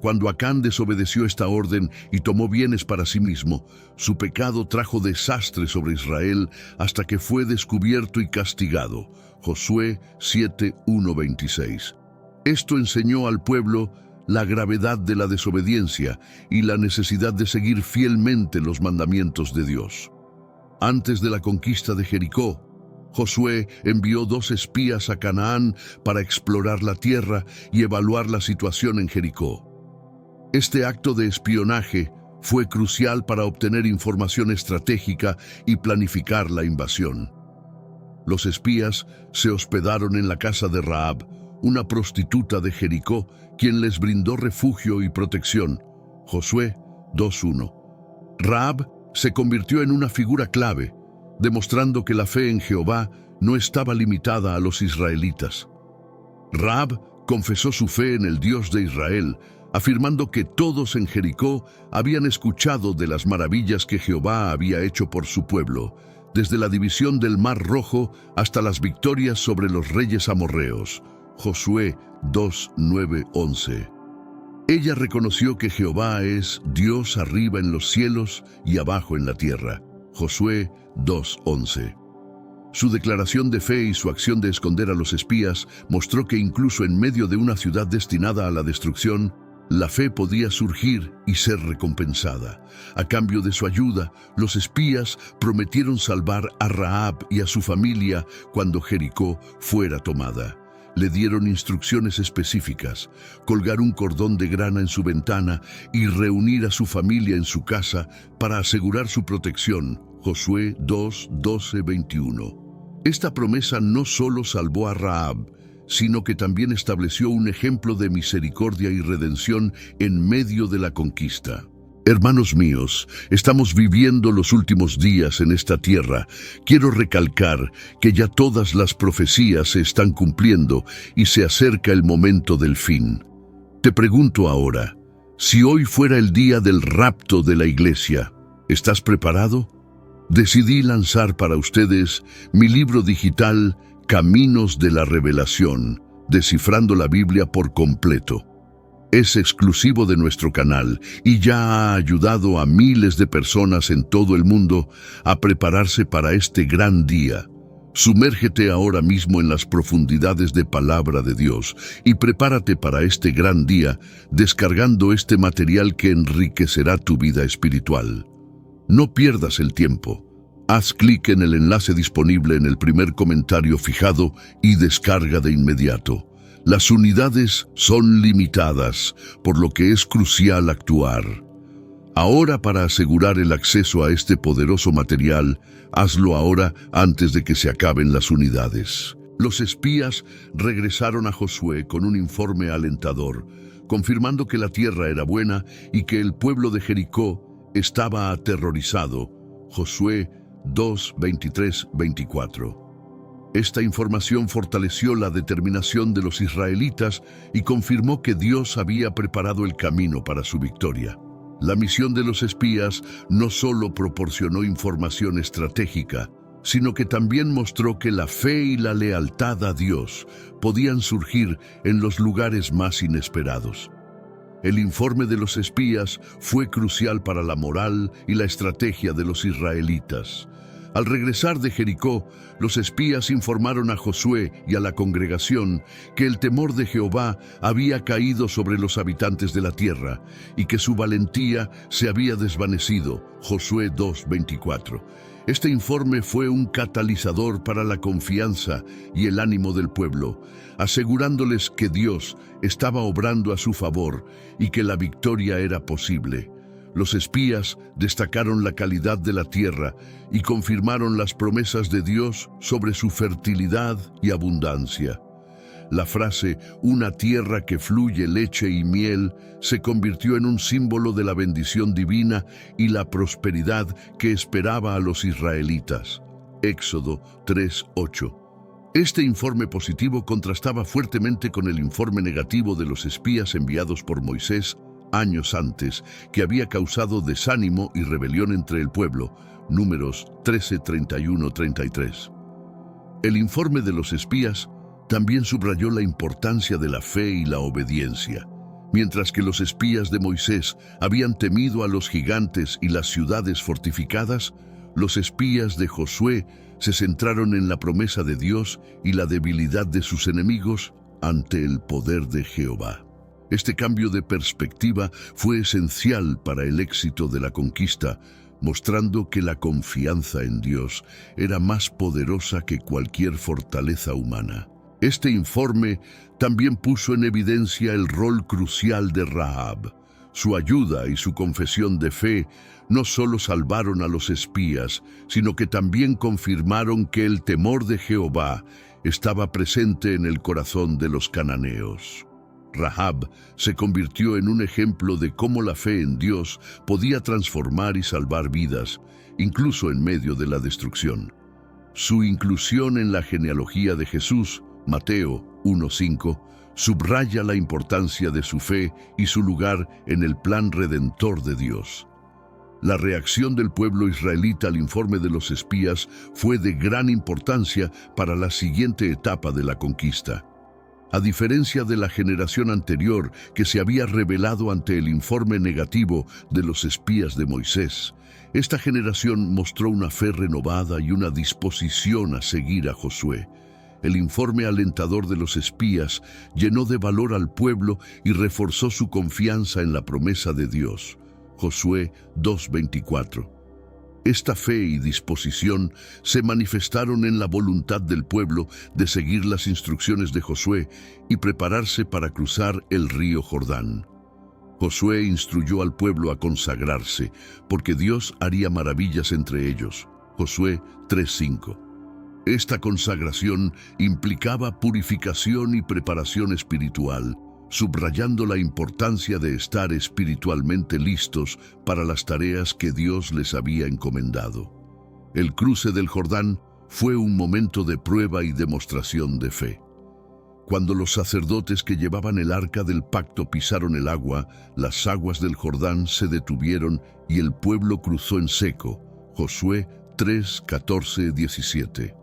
Speaker 1: Cuando Acán desobedeció esta orden y tomó bienes para sí mismo, su pecado trajo desastre sobre Israel hasta que fue descubierto y castigado. Josué 7, 1, 26. Esto enseñó al pueblo la gravedad de la desobediencia y la necesidad de seguir fielmente los mandamientos de Dios. Antes de la conquista de Jericó, Josué envió 2 espías a Canaán para explorar la tierra y evaluar la situación en Jericó. Este acto de espionaje fue crucial para obtener información estratégica y planificar la invasión. Los espías se hospedaron en la casa de Rahab, una prostituta de Jericó, quien les brindó refugio y protección. Josué 2:1. Rahab se convirtió en una figura clave, demostrando que la fe en Jehová no estaba limitada a los israelitas. Rahab confesó su fe en el Dios de Israel, afirmando que todos en Jericó habían escuchado de las maravillas que Jehová había hecho por su pueblo, desde la división del Mar Rojo hasta las victorias sobre los reyes amorreos. Josué 2, 9, 11. Ella reconoció que Jehová es Dios arriba en los cielos y abajo en la tierra. Josué 2, 11. Su declaración de fe y su acción de esconder a los espías mostró que incluso en medio de una ciudad destinada a la destrucción, la fe podía surgir y ser recompensada. A cambio de su ayuda, los espías prometieron salvar a Rahab y a su familia cuando Jericó fuera tomada. Le dieron instrucciones específicas: colgar un cordón de grana en su ventana y reunir a su familia en su casa para asegurar su protección. Josué 2, 12, 21. Esta promesa no solo salvó a Rahab, sino que también estableció un ejemplo de misericordia y redención en medio de la conquista. Hermanos míos, estamos viviendo los últimos días en esta tierra. Quiero recalcar que ya todas las profecías se están cumpliendo y se acerca el momento del fin. Te pregunto ahora, si hoy fuera el día del rapto de la iglesia, ¿estás preparado? Decidí lanzar para ustedes mi libro digital Caminos de la Revelación, descifrando la Biblia por completo. Es exclusivo de nuestro canal y ya ha ayudado a miles de personas en todo el mundo a prepararse para este gran día. Sumérgete ahora mismo en las profundidades de Palabra de Dios y prepárate para este gran día descargando este material que enriquecerá tu vida espiritual. No pierdas el tiempo. Haz clic en el enlace disponible en el primer comentario fijado y descarga de inmediato. Las unidades son limitadas, por lo que es crucial actuar. Ahora, para asegurar el acceso a este poderoso material, hazlo ahora antes de que se acaben las unidades. Los espías regresaron a Josué con un informe alentador, confirmando que la tierra era buena y que el pueblo de Jericó estaba aterrorizado. Josué 2, 23, 24. Esta información fortaleció la determinación de los israelitas y confirmó que Dios había preparado el camino para su victoria. La misión de los espías no solo proporcionó información estratégica, sino que también mostró que la fe y la lealtad a Dios podían surgir en los lugares más inesperados. El informe de los espías fue crucial para la moral y la estrategia de los israelitas. Al regresar de Jericó, los espías informaron a Josué y a la congregación que el temor de Jehová había caído sobre los habitantes de la tierra y que su valentía se había desvanecido. Josué 2:24. Este informe fue un catalizador para la confianza y el ánimo del pueblo, asegurándoles que Dios estaba obrando a su favor y que la victoria era posible. Los espías destacaron la calidad de la tierra y confirmaron las promesas de Dios sobre su fertilidad y abundancia. La frase «una tierra que fluye leche y miel» se convirtió en un símbolo de la bendición divina y la prosperidad que esperaba a los israelitas. Éxodo 3:8. Este informe positivo contrastaba fuertemente con el informe negativo de los espías enviados por Moisés años antes, que había causado desánimo y rebelión entre el pueblo. Números 13, 31, 33. El informe de los espías también subrayó la importancia de la fe y la obediencia. Mientras que los espías de Moisés habían temido a los gigantes y las ciudades fortificadas, los espías de Josué se centraron en la promesa de Dios y la debilidad de sus enemigos ante el poder de Jehová. Este cambio de perspectiva fue esencial para el éxito de la conquista, mostrando que la confianza en Dios era más poderosa que cualquier fortaleza humana. Este informe también puso en evidencia el rol crucial de Rahab. Su ayuda y su confesión de fe no solo salvaron a los espías, sino que también confirmaron que el temor de Jehová estaba presente en el corazón de los cananeos. Rahab se convirtió en un ejemplo de cómo la fe en Dios podía transformar y salvar vidas, incluso en medio de la destrucción. Su inclusión en la genealogía de Jesús, Mateo 1:5, subraya la importancia de su fe y su lugar en el plan redentor de Dios. La reacción del pueblo israelita al informe de los espías fue de gran importancia para la siguiente etapa de la conquista. A diferencia de la generación anterior que se había rebelado ante el informe negativo de los espías de Moisés, esta generación mostró una fe renovada y una disposición a seguir a Josué. El informe alentador de los espías llenó de valor al pueblo y reforzó su confianza en la promesa de Dios. Josué 2:24. Esta fe y disposición se manifestaron en la voluntad del pueblo de seguir las instrucciones de Josué y prepararse para cruzar el río Jordán. Josué instruyó al pueblo a consagrarse, porque Dios haría maravillas entre ellos. Josué 3:5. Esta consagración implicaba purificación y preparación espiritual. subrayando la importancia de estar espiritualmente listos para las tareas que Dios les había encomendado. El cruce del Jordán fue un momento de prueba y demostración de fe. Cuando los sacerdotes que llevaban el arca del pacto pisaron el agua, las aguas del Jordán se detuvieron y el pueblo cruzó en seco. Josué 3, 14, 17.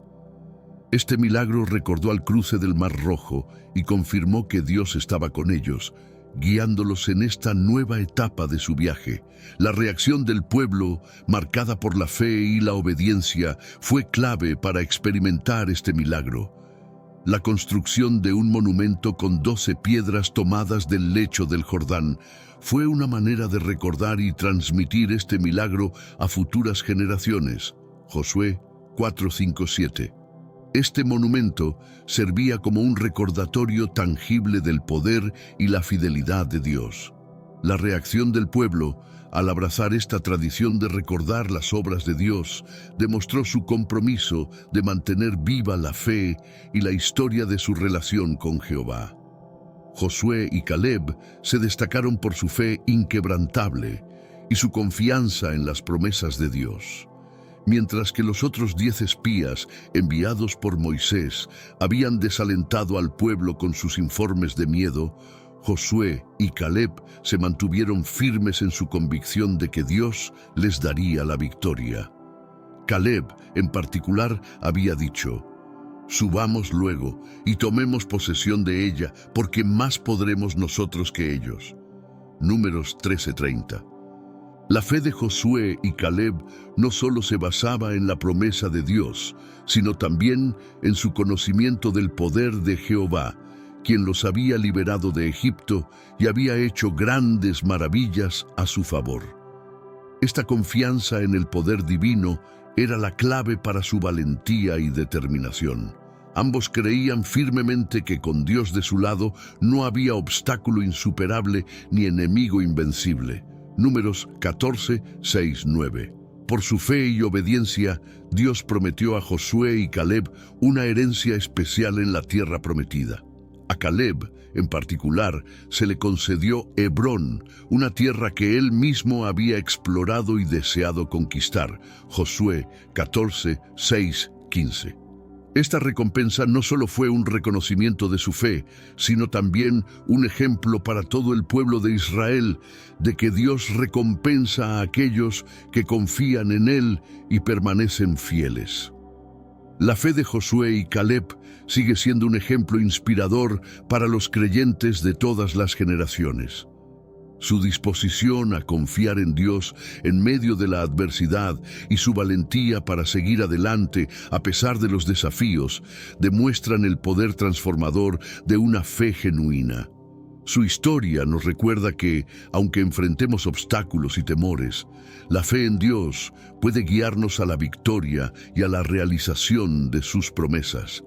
Speaker 1: Este milagro recordó al cruce del Mar Rojo y confirmó que Dios estaba con ellos, guiándolos en esta nueva etapa de su viaje. La reacción del pueblo, marcada por la fe y la obediencia, fue clave para experimentar este milagro. La construcción de un monumento con 12 piedras tomadas del lecho del Jordán fue una manera de recordar y transmitir este milagro a futuras generaciones. Josué 4, 5, 7. Este monumento servía como un recordatorio tangible del poder y la fidelidad de Dios. La reacción del pueblo, al abrazar esta tradición de recordar las obras de Dios, demostró su compromiso de mantener viva la fe y la historia de su relación con Jehová. Josué y Caleb se destacaron por su fe inquebrantable y su confianza en las promesas de Dios. Mientras que los otros 10 espías enviados por Moisés habían desalentado al pueblo con sus informes de miedo, Josué y Caleb se mantuvieron firmes en su convicción de que Dios les daría la victoria. Caleb, en particular, había dicho: «Subamos luego y tomemos posesión de ella, porque más podremos nosotros que ellos». Números 13:30. La fe de Josué y Caleb no solo se basaba en la promesa de Dios, sino también en su conocimiento del poder de Jehová, quien los había liberado de Egipto y había hecho grandes maravillas a su favor. Esta confianza en el poder divino era la clave para su valentía y determinación. Ambos creían firmemente que con Dios de su lado no había obstáculo insuperable ni enemigo invencible. Números 14, 6, 9. Por su fe y obediencia, Dios prometió a Josué y Caleb una herencia especial en la tierra prometida. A Caleb, en particular, se le concedió Hebrón, una tierra que él mismo había explorado y deseado conquistar. Josué 14, 6, 15. Esta recompensa no solo fue un reconocimiento de su fe, sino también un ejemplo para todo el pueblo de Israel de que Dios recompensa a aquellos que confían en Él y permanecen fieles. La fe de Josué y Caleb sigue siendo un ejemplo inspirador para los creyentes de todas las generaciones. Su disposición a confiar en Dios en medio de la adversidad y su valentía para seguir adelante a pesar de los desafíos demuestran el poder transformador de una fe genuina. Su historia nos recuerda que, aunque enfrentemos obstáculos y temores, la fe en Dios puede guiarnos a la victoria y a la realización de sus promesas.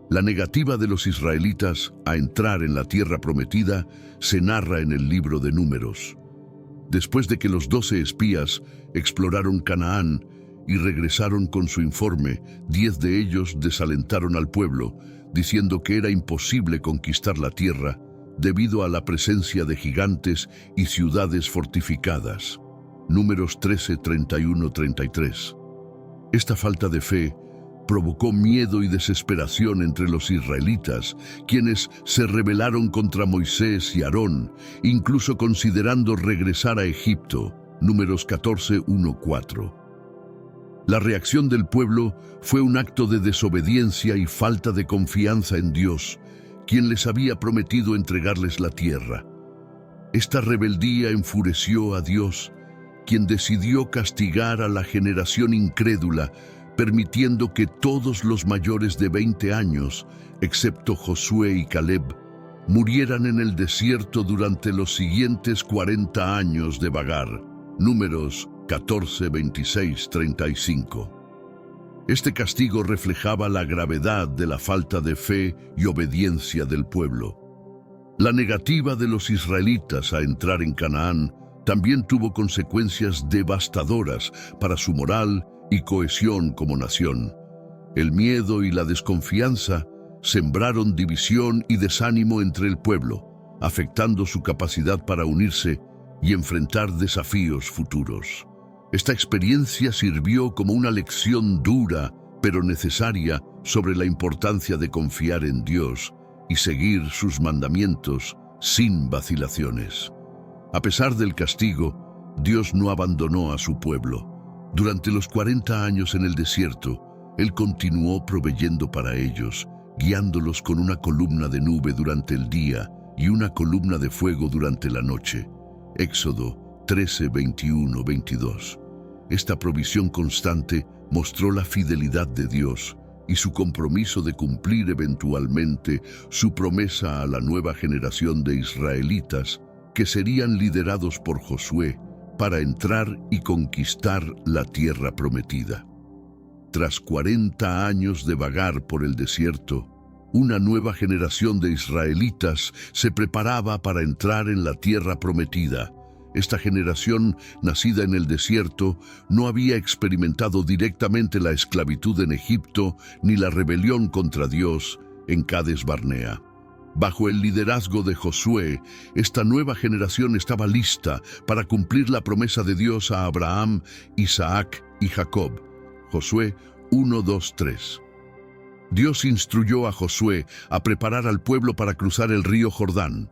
Speaker 1: La negativa de los israelitas a entrar en la tierra prometida se narra en el libro de Números. Después de que los 12 espías exploraron Canaán y regresaron con su informe, 10 de ellos desalentaron al pueblo, diciendo que era imposible conquistar la tierra debido a la presencia de gigantes y ciudades fortificadas. Números 13, 31, 33. Esta falta de fe provocó miedo y desesperación entre los israelitas, quienes se rebelaron contra Moisés y Aarón, incluso considerando regresar a Egipto. Números 14, 1, 4. La reacción del pueblo fue un acto de desobediencia y falta de confianza en Dios, quien les había prometido entregarles la tierra. Esta rebeldía enfureció a Dios, quien decidió castigar a la generación incrédula, permitiendo que todos los mayores de 20 años, excepto Josué y Caleb, murieran en el desierto durante los siguientes 40 años de vagar. Números 14, 26, 35. Este castigo reflejaba la gravedad de la falta de fe y obediencia del pueblo. La negativa de los israelitas a entrar en Canaán también tuvo consecuencias devastadoras para su moral y cohesión como nación. El miedo y la desconfianza sembraron división y desánimo entre el pueblo. afectando su capacidad para unirse y enfrentar desafíos futuros. Esta experiencia sirvió como una lección dura, pero necesaria, sobre la importancia de confiar en Dios y seguir sus mandamientos sin vacilaciones. A pesar del castigo, Dios no abandonó a su pueblo. Durante los 40 años en el desierto, Él continuó proveyendo para ellos, guiándolos con una columna de nube durante el día y una columna de fuego durante la noche. Éxodo 13, 21, 22. Esta provisión constante mostró la fidelidad de Dios y su compromiso de cumplir eventualmente su promesa a la nueva generación de israelitas que serían liderados por Josué para entrar y conquistar la tierra prometida. Tras 40 años de vagar por el desierto, una nueva generación de israelitas se preparaba para entrar en la tierra prometida. Esta generación, nacida en el desierto, no había experimentado directamente la esclavitud en Egipto ni la rebelión contra Dios en Cades Barnea. Bajo el liderazgo de Josué, esta nueva generación estaba lista para cumplir la promesa de Dios a Abraham, Isaac y Jacob. Josué 1, 2, 3. Dios instruyó a Josué a preparar al pueblo para cruzar el río Jordán.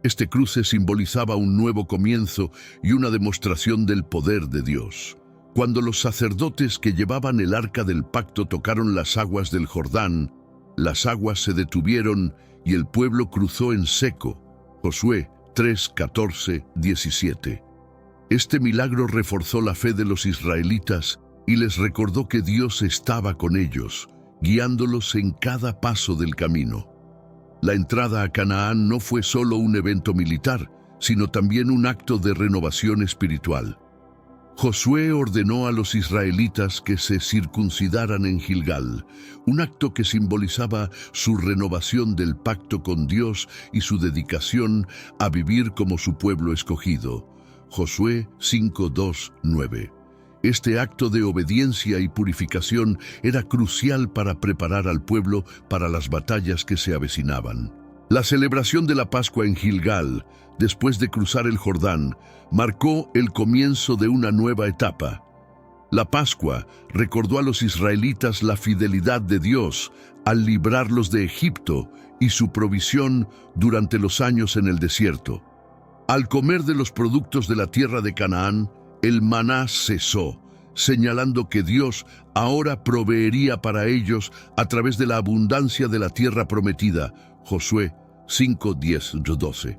Speaker 1: Este cruce simbolizaba un nuevo comienzo y una demostración del poder de Dios. Cuando los sacerdotes que llevaban el arca del pacto tocaron las aguas del Jordán, las aguas se detuvieron y el pueblo cruzó en seco. Josué 3, 14, 17. Este milagro reforzó la fe de los israelitas y les recordó que Dios estaba con ellos, guiándolos en cada paso del camino. La entrada a Canaán no fue solo un evento militar, sino también un acto de renovación espiritual. Josué ordenó a los israelitas que se circuncidaran en Gilgal, un acto que simbolizaba su renovación del pacto con Dios y su dedicación a vivir como su pueblo escogido. Josué 5, 2, 9. Este acto de obediencia y purificación era crucial para preparar al pueblo para las batallas que se avecinaban. La celebración de la Pascua en Gilgal, después de cruzar el Jordán, marcó el comienzo de una nueva etapa. La Pascua recordó a los israelitas la fidelidad de Dios al librarlos de Egipto y su provisión durante los años en el desierto. Al comer de los productos de la tierra de Canaán, el maná cesó, señalando que Dios ahora proveería para ellos a través de la abundancia de la tierra prometida. Josué 5, 10, 12.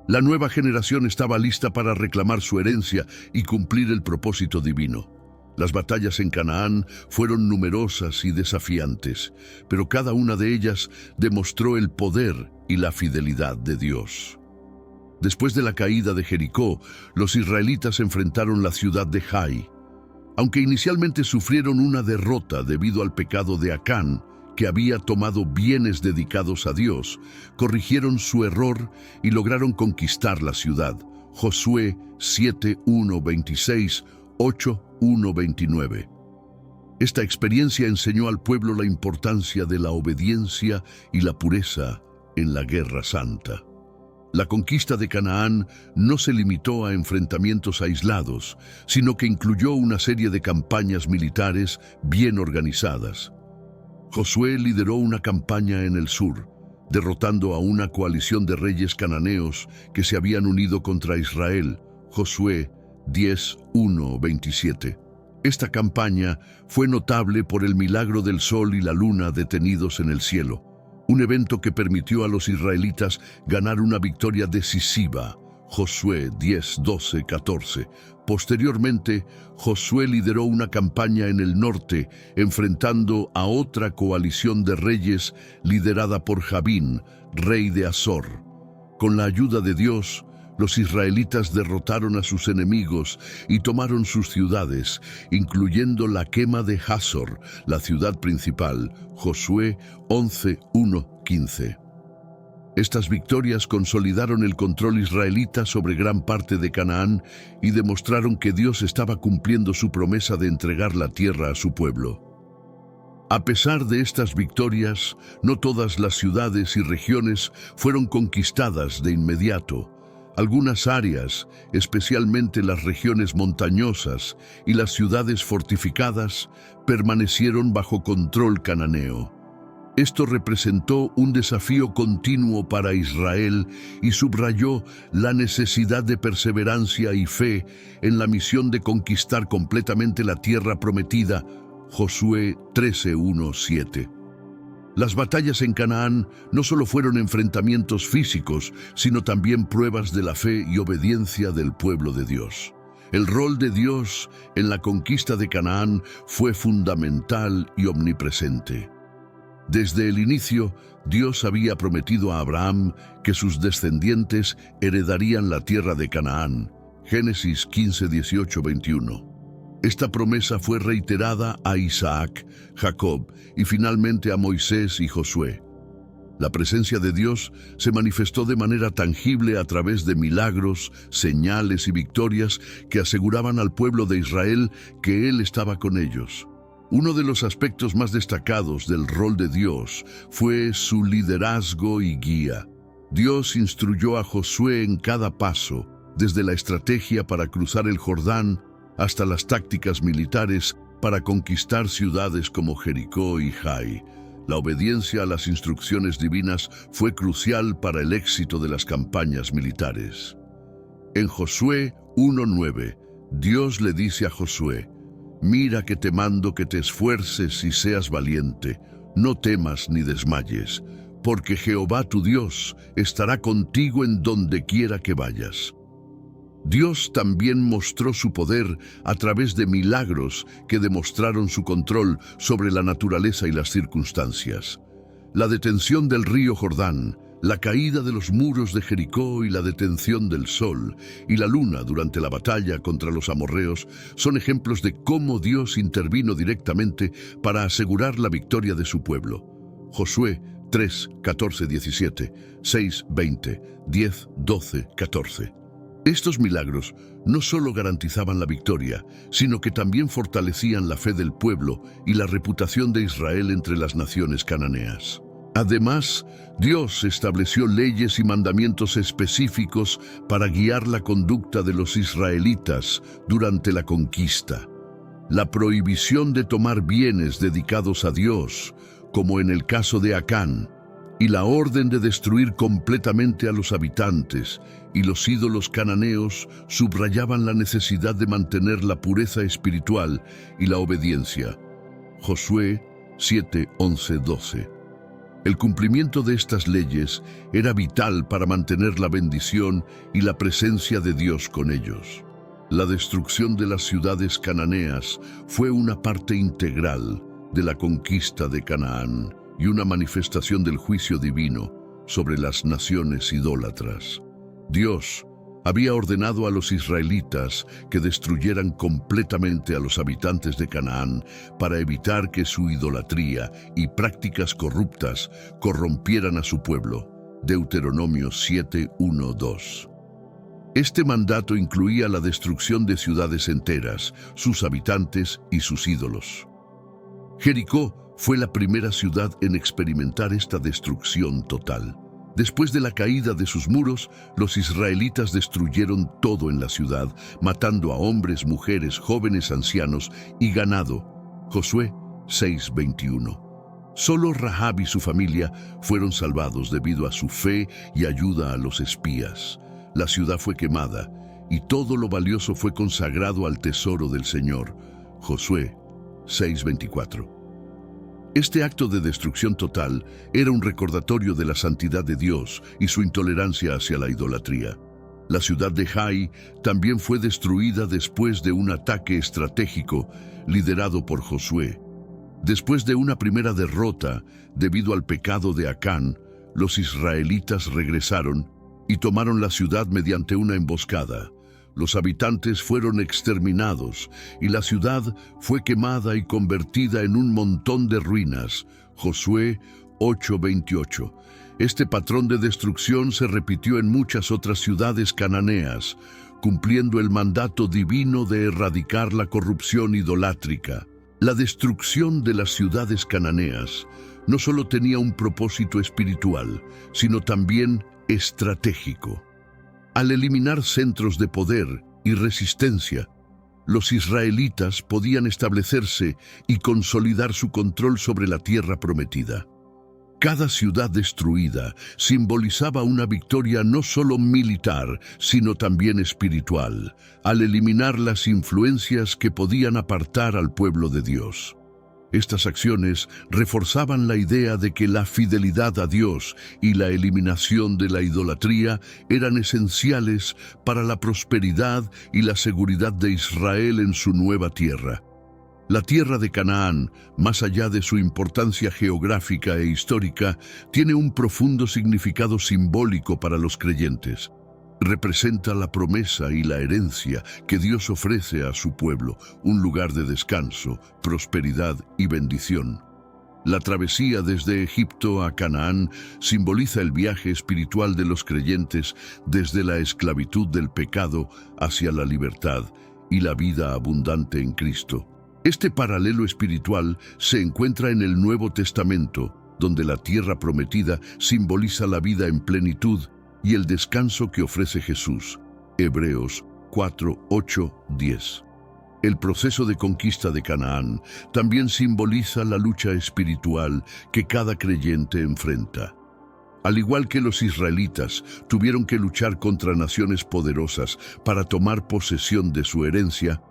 Speaker 1: La nueva generación estaba lista para reclamar su herencia y cumplir el propósito divino. Las batallas en Canaán fueron numerosas y desafiantes, pero cada una de ellas demostró el poder y la fidelidad de Dios. Después de la caída de Jericó, los israelitas enfrentaron la ciudad de Jai. Aunque inicialmente sufrieron una derrota debido al pecado de Acán, que había tomado bienes dedicados a Dios, corrigieron su error y lograron conquistar la ciudad. Josué 7, 1, 26, 8, 1, 29. Esta experiencia enseñó al pueblo la importancia de la obediencia y la pureza en la guerra santa. La conquista de Canaán no se limitó a enfrentamientos aislados, sino que incluyó una serie de campañas militares bien organizadas. Josué lideró una campaña en el sur, derrotando a una coalición de reyes cananeos que se habían unido contra Israel. Josué 10, 1, 27. Esta campaña fue notable por el milagro del sol y la luna detenidos en el cielo, un evento que permitió a los israelitas ganar una victoria decisiva. Josué 10, 12, 14. Posteriormente, Josué lideró una campaña en el norte, enfrentando a otra coalición de reyes liderada por Jabín, rey de Azor. Con la ayuda de Dios, los israelitas derrotaron a sus enemigos y tomaron sus ciudades, incluyendo la quema de Hazor, la ciudad principal. Josué 11, 1, 15. Estas victorias consolidaron el control israelita sobre gran parte de Canaán y demostraron que Dios estaba cumpliendo su promesa de entregar la tierra a su pueblo. A pesar de estas victorias, no todas las ciudades y regiones fueron conquistadas de inmediato. Algunas áreas, especialmente las regiones montañosas y las ciudades fortificadas, permanecieron bajo control cananeo. Esto representó un desafío continuo para Israel y subrayó la necesidad de perseverancia y fe en la misión de conquistar completamente la tierra prometida. Josué 13:1-7. Las batallas en Canaán no solo fueron enfrentamientos físicos, sino también pruebas de la fe y obediencia del pueblo de Dios. El rol de Dios en la conquista de Canaán fue fundamental y omnipresente. Desde el inicio, Dios había prometido a Abraham que sus descendientes heredarían la tierra de Canaán. Génesis 15:18-21. Esta promesa fue reiterada a Isaac, Jacob y finalmente a Moisés y Josué. La presencia de Dios se manifestó de manera tangible a través de milagros, señales y victorias que aseguraban al pueblo de Israel que Él estaba con ellos. Uno de los aspectos más destacados del rol de Dios fue su liderazgo y guía. Dios instruyó a Josué en cada paso, desde la estrategia para cruzar el Jordán hasta las tácticas militares para conquistar ciudades como Jericó y Jai. La obediencia a las instrucciones divinas fue crucial para el éxito de las campañas militares. En Josué 1:9, Dios le dice a Josué: «Mira que te mando que te esfuerces y seas valiente, no temas ni desmayes, porque Jehová tu Dios estará contigo en donde quiera que vayas». Dios también mostró su poder a través de milagros que demostraron su control sobre la naturaleza y las circunstancias. La detención del río Jordán, la caída de los muros de Jericó y la detención del sol y la luna durante la batalla contra los amorreos son ejemplos de cómo Dios intervino directamente para asegurar la victoria de su pueblo. Josué 3:14-17, 6:20, 10:12-14. Estos milagros no solo garantizaban la victoria, sino que también fortalecían la fe del pueblo y la reputación de Israel entre las naciones cananeas. Además, Dios estableció leyes y mandamientos específicos para guiar la conducta de los israelitas durante la conquista. La prohibición de tomar bienes dedicados a Dios, como en el caso de Acán, y la orden de destruir completamente a los habitantes y los ídolos cananeos subrayaban la necesidad de mantener la pureza espiritual y la obediencia. Josué 7:11-12. El cumplimiento de estas leyes era vital para mantener la bendición y la presencia de Dios con ellos. La destrucción de las ciudades cananeas fue una parte integral de la conquista de Canaán y una manifestación del juicio divino sobre las naciones idólatras. Dios había ordenado a los israelitas que destruyeran completamente a los habitantes de Canaán para evitar que su idolatría y prácticas corruptas corrompieran a su pueblo. Deuteronomio 7:1-2. Este mandato incluía la destrucción de ciudades enteras, sus habitantes y sus ídolos. Jericó fue la primera ciudad en experimentar esta destrucción total. Después de la caída de sus muros, los israelitas destruyeron todo en la ciudad, matando a hombres, mujeres, jóvenes, ancianos y ganado. Josué 6:21. Solo Rahab y su familia fueron salvados debido a su fe y ayuda a los espías. La ciudad fue quemada y todo lo valioso fue consagrado al tesoro del Señor. Josué 6:24. Este acto de destrucción total era un recordatorio de la santidad de Dios y su intolerancia hacia la idolatría. La ciudad de Jai también fue destruida después de un ataque estratégico liderado por Josué. Después de una primera derrota debido al pecado de Acán, los israelitas regresaron y tomaron la ciudad mediante una emboscada. Los habitantes fueron exterminados y la ciudad fue quemada y convertida en un montón de ruinas. Josué 8:28. Este patrón de destrucción se repitió en muchas otras ciudades cananeas, cumpliendo el mandato divino de erradicar la corrupción idolátrica. La destrucción de las ciudades cananeas no solo tenía un propósito espiritual, sino también estratégico. Al eliminar centros de poder y resistencia, los israelitas podían establecerse y consolidar su control sobre la tierra prometida. Cada ciudad destruida simbolizaba una victoria no solo militar, sino también espiritual, al eliminar las influencias que podían apartar al pueblo de Dios. Estas acciones reforzaban la idea de que la fidelidad a Dios y la eliminación de la idolatría eran esenciales para la prosperidad y la seguridad de Israel en su nueva tierra. La tierra de Canaán, más allá de su importancia geográfica e histórica, tiene un profundo significado simbólico para los creyentes. Representa la promesa y la herencia que Dios ofrece a su pueblo, un lugar de descanso, prosperidad y bendición. La travesía desde Egipto a Canaán simboliza el viaje espiritual de los creyentes desde la esclavitud del pecado hacia la libertad y la vida abundante en Cristo. Este paralelo espiritual se encuentra en el Nuevo Testamento, donde la tierra prometida simboliza la vida en plenitud y el descanso que ofrece Jesús. Hebreos 4, 8, 10. El proceso de conquista de Canaán también simboliza la lucha espiritual que cada creyente enfrenta. Al igual que los israelitas tuvieron que luchar contra naciones poderosas para tomar posesión de su herencia,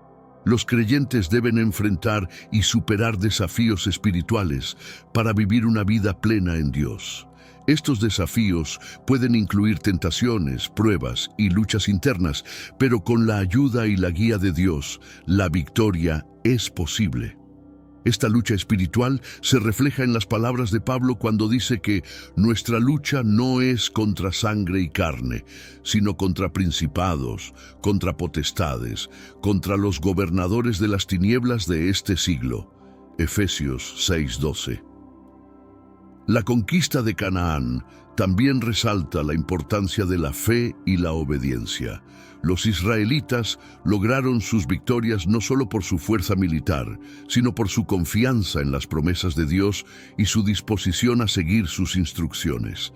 Speaker 1: los creyentes deben enfrentar y superar desafíos espirituales para vivir una vida plena en Dios. Estos desafíos pueden incluir tentaciones, pruebas y luchas internas, pero con la ayuda y la guía de Dios, la victoria es posible. Esta lucha espiritual se refleja en las palabras de Pablo cuando dice que nuestra lucha no es contra sangre y carne, sino contra principados, contra potestades, contra los gobernadores de las tinieblas de este siglo. Efesios 6:12. La conquista de Canaán también resalta la importancia de la fe y la obediencia. Los israelitas lograron sus victorias no solo por su fuerza militar, sino por su confianza en las promesas de Dios y su disposición a seguir sus instrucciones.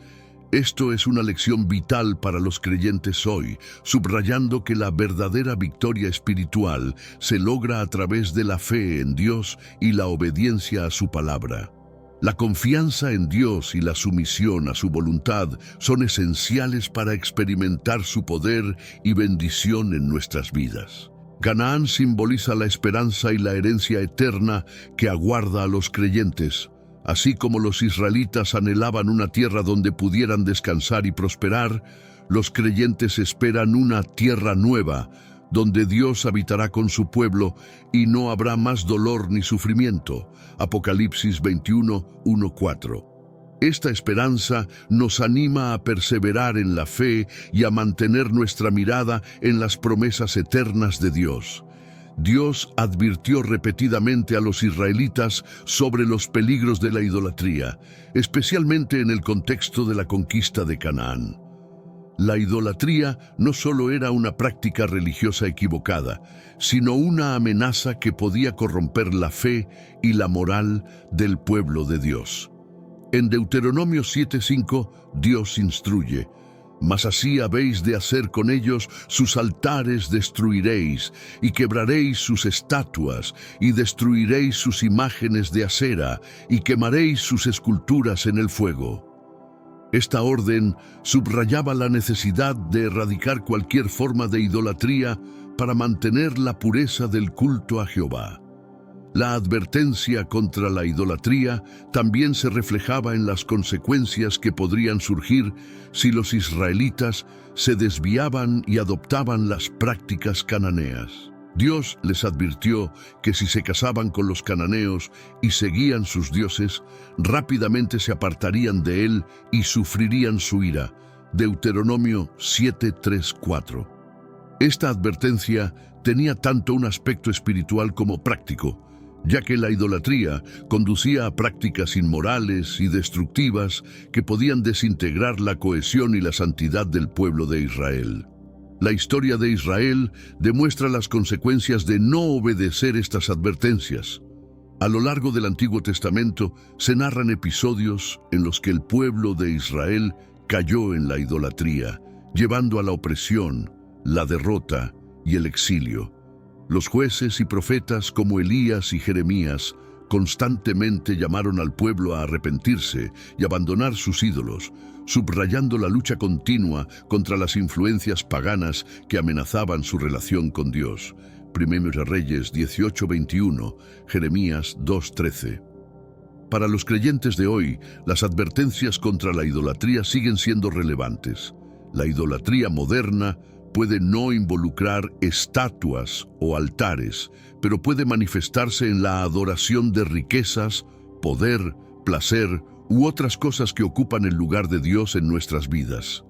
Speaker 1: Esto es una lección vital para los creyentes hoy, subrayando que la verdadera victoria espiritual se logra a través de la fe en Dios y la obediencia a su palabra. La confianza en Dios y la sumisión a su voluntad son esenciales para experimentar su poder y bendición en nuestras vidas. Canaán simboliza la esperanza y la herencia eterna que aguarda a los creyentes. Así como los israelitas anhelaban una tierra donde pudieran descansar y prosperar, los creyentes esperan una tierra nueva, donde Dios habitará con su pueblo y no habrá más dolor ni sufrimiento. Apocalipsis 21, 1, 4. Esta esperanza nos anima a perseverar en la fe y a mantener nuestra mirada en las promesas eternas de Dios. Dios advirtió repetidamente a los israelitas sobre los peligros de la idolatría, especialmente en el contexto de la conquista de Canaán. La idolatría no solo era una práctica religiosa equivocada, sino una amenaza que podía corromper la fe y la moral del pueblo de Dios. En Deuteronomio 7:5, Dios instruye: «Mas así habéis de hacer con ellos, sus altares destruiréis, y quebraréis sus estatuas, y destruiréis sus imágenes de acera, y quemaréis sus esculturas en el fuego». Esta orden subrayaba la necesidad de erradicar cualquier forma de idolatría para mantener la pureza del culto a Jehová. La advertencia contra la idolatría también se reflejaba en las consecuencias que podrían surgir si los israelitas se desviaban y adoptaban las prácticas cananeas. Dios les advirtió que si se casaban con los cananeos y seguían sus dioses, rápidamente se apartarían de él y sufrirían su ira. Deuteronomio 7:3-4. Esta advertencia tenía tanto un aspecto espiritual como práctico, ya que la idolatría conducía a prácticas inmorales y destructivas que podían desintegrar la cohesión y la santidad del pueblo de Israel. La historia de Israel demuestra las consecuencias de no obedecer estas advertencias. A lo largo del Antiguo Testamento se narran episodios en los que el pueblo de Israel cayó en la idolatría, llevando a la opresión, la derrota y el exilio. Los jueces y profetas como Elías y Jeremías constantemente llamaron al pueblo a arrepentirse y abandonar sus ídolos, subrayando la lucha continua contra las influencias paganas que amenazaban su relación con Dios. Primero Reyes 18:21, Jeremías 2:13. Para los creyentes de hoy, las advertencias contra la idolatría siguen siendo relevantes. La idolatría moderna puede no involucrar estatuas o altares, pero puede manifestarse en la adoración de riquezas, poder, placer u otras cosas que ocupan el lugar de Dios en nuestras vidas.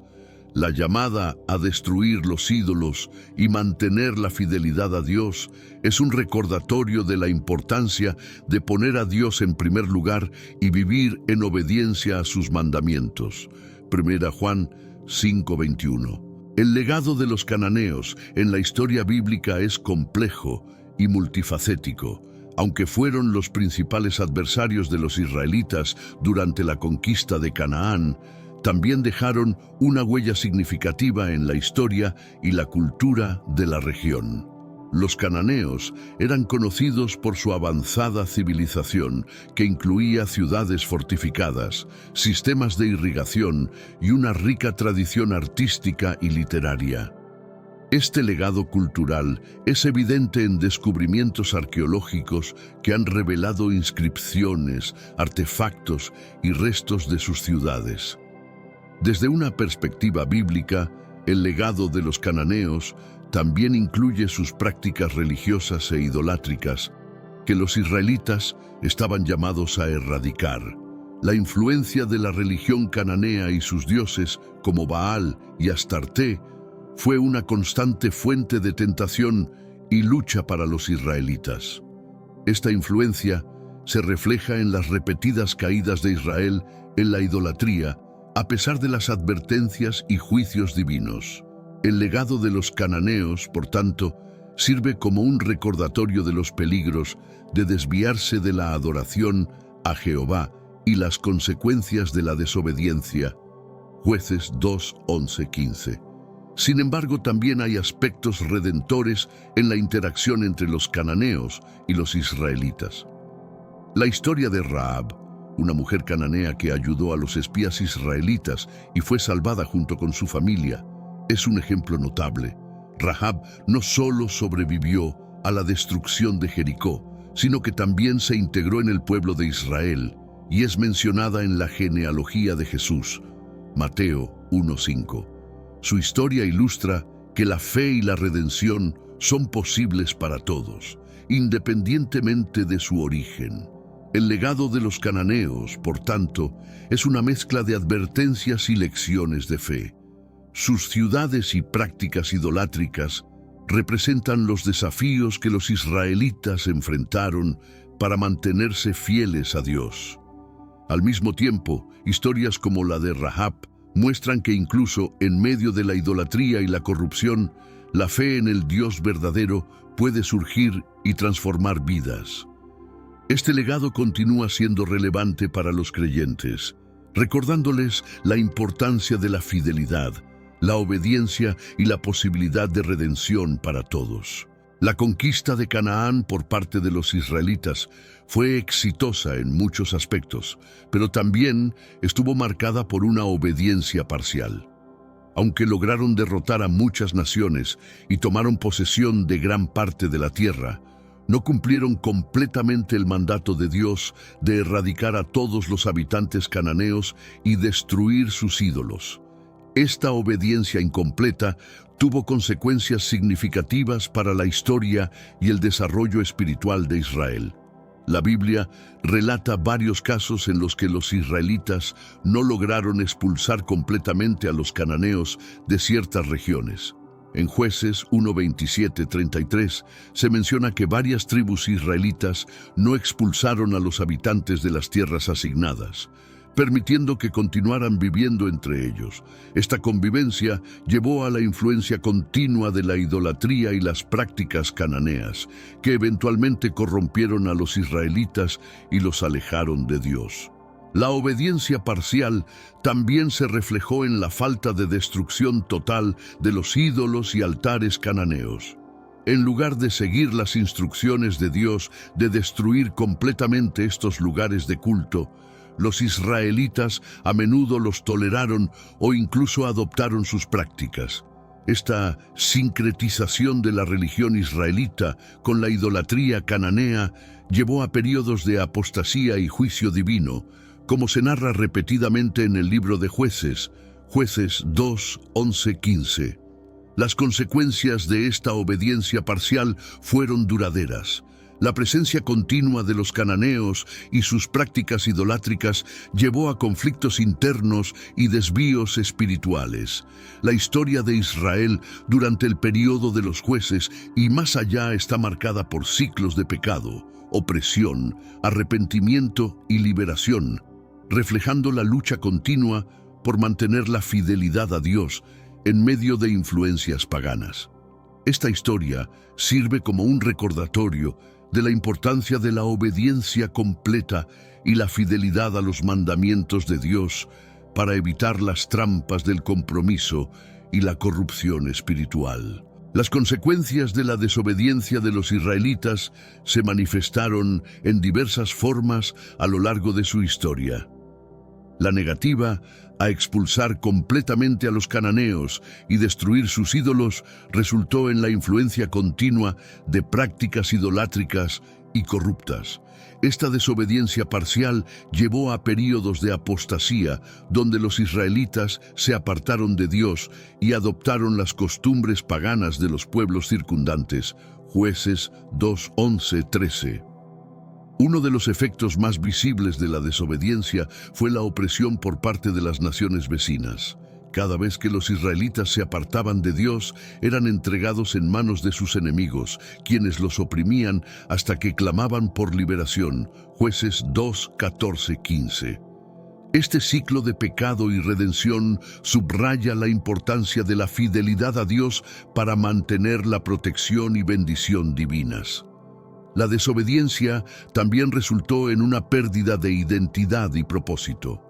Speaker 1: La llamada a destruir los ídolos y mantener la fidelidad a Dios es un recordatorio de la importancia de poner a Dios en primer lugar y vivir en obediencia a sus mandamientos. Primera Juan 5:21. El legado de los cananeos en la historia bíblica es complejo y multifacético. Aunque fueron los principales adversarios de los israelitas durante la conquista de Canaán, también dejaron una huella significativa en la historia y la cultura de la región. Los cananeos eran conocidos por su avanzada civilización, que incluía ciudades fortificadas, sistemas de irrigación y una rica tradición artística y literaria. Este legado cultural es evidente en descubrimientos arqueológicos que han revelado inscripciones, artefactos y restos de sus ciudades. Desde una perspectiva bíblica, el legado de los cananeos también incluye sus prácticas religiosas e idolátricas, que los israelitas estaban llamados a erradicar. La influencia de la religión cananea y sus dioses, como Baal y Astarté, fue una constante fuente de tentación y lucha para los israelitas. Esta influencia se refleja en las repetidas caídas de Israel en la idolatría, a pesar de las advertencias y juicios divinos. El legado de los cananeos, por tanto, sirve como un recordatorio de los peligros de desviarse de la adoración a Jehová y las consecuencias de la desobediencia. Jueces 2:11-15. Sin embargo, también hay aspectos redentores en la interacción entre los cananeos y los israelitas. La historia de Rahab, una mujer cananea que ayudó a los espías israelitas y fue salvada junto con su familia, es un ejemplo notable. Rahab no solo sobrevivió a la destrucción de Jericó, sino que también se integró en el pueblo de Israel y es mencionada en la genealogía de Jesús, Mateo 1:5. Su historia ilustra que la fe y la redención son posibles para todos, independientemente de su origen. El legado de los cananeos, por tanto, es una mezcla de advertencias y lecciones de fe. Sus ciudades y prácticas idolátricas representan los desafíos que los israelitas enfrentaron para mantenerse fieles a Dios. Al mismo tiempo, historias como la de Rahab muestran que incluso en medio de la idolatría y la corrupción, la fe en el Dios verdadero puede surgir y transformar vidas. Este legado continúa siendo relevante para los creyentes, recordándoles la importancia de la fidelidad, la obediencia y la posibilidad de redención para todos. La conquista de Canaán por parte de los israelitas fue exitosa en muchos aspectos, pero también estuvo marcada por una obediencia parcial. Aunque lograron derrotar a muchas naciones y tomaron posesión de gran parte de la tierra, no cumplieron completamente el mandato de Dios de erradicar a todos los habitantes cananeos y destruir sus ídolos. Esta obediencia incompleta tuvo consecuencias significativas para la historia y el desarrollo espiritual de Israel. La Biblia relata varios casos en los que los israelitas no lograron expulsar completamente a los cananeos de ciertas regiones. En Jueces 1:27-33 se menciona que varias tribus israelitas no expulsaron a los habitantes de las tierras asignadas. permitiendo que continuaran viviendo entre ellos. Esta convivencia llevó a la influencia continua de la idolatría y las prácticas cananeas, que eventualmente corrompieron a los israelitas y los alejaron de Dios. La obediencia parcial también se reflejó en la falta de destrucción total de los ídolos y altares cananeos. En lugar de seguir las instrucciones de Dios de destruir completamente estos lugares de culto, los israelitas a menudo los toleraron o incluso adoptaron sus prácticas. Esta sincretización de la religión israelita con la idolatría cananea llevó a periodos de apostasía y juicio divino, como se narra repetidamente en el libro de Jueces, Jueces 2, 11, 15. Las consecuencias de esta obediencia parcial fueron duraderas. La presencia continua de los cananeos y sus prácticas idolátricas llevó a conflictos internos y desvíos espirituales. La historia de Israel durante el período de los jueces y más allá está marcada por ciclos de pecado, opresión, arrepentimiento y liberación, reflejando la lucha continua por mantener la fidelidad a Dios en medio de influencias paganas. Esta historia sirve como un recordatorio de la importancia de la obediencia completa y la fidelidad a los mandamientos de Dios para evitar las trampas del compromiso y la corrupción espiritual. Las consecuencias de la desobediencia de los israelitas se manifestaron en diversas formas a lo largo de su historia. La negativa a expulsar completamente a los cananeos y destruir sus ídolos resultó en la influencia continua de prácticas idolátricas y corruptas. Esta desobediencia parcial llevó a períodos de apostasía, donde los israelitas se apartaron de Dios y adoptaron las costumbres paganas de los pueblos circundantes. Jueces 2, 11, 13. Uno de los efectos más visibles de la desobediencia fue la opresión por parte de las naciones vecinas. Cada vez que los israelitas se apartaban de Dios, eran entregados en manos de sus enemigos, quienes los oprimían hasta que clamaban por liberación. Jueces 2, 14, 15. Este ciclo de pecado y redención subraya la importancia de la fidelidad a Dios para mantener la protección y bendición divinas. La desobediencia también resultó en una pérdida de identidad y propósito.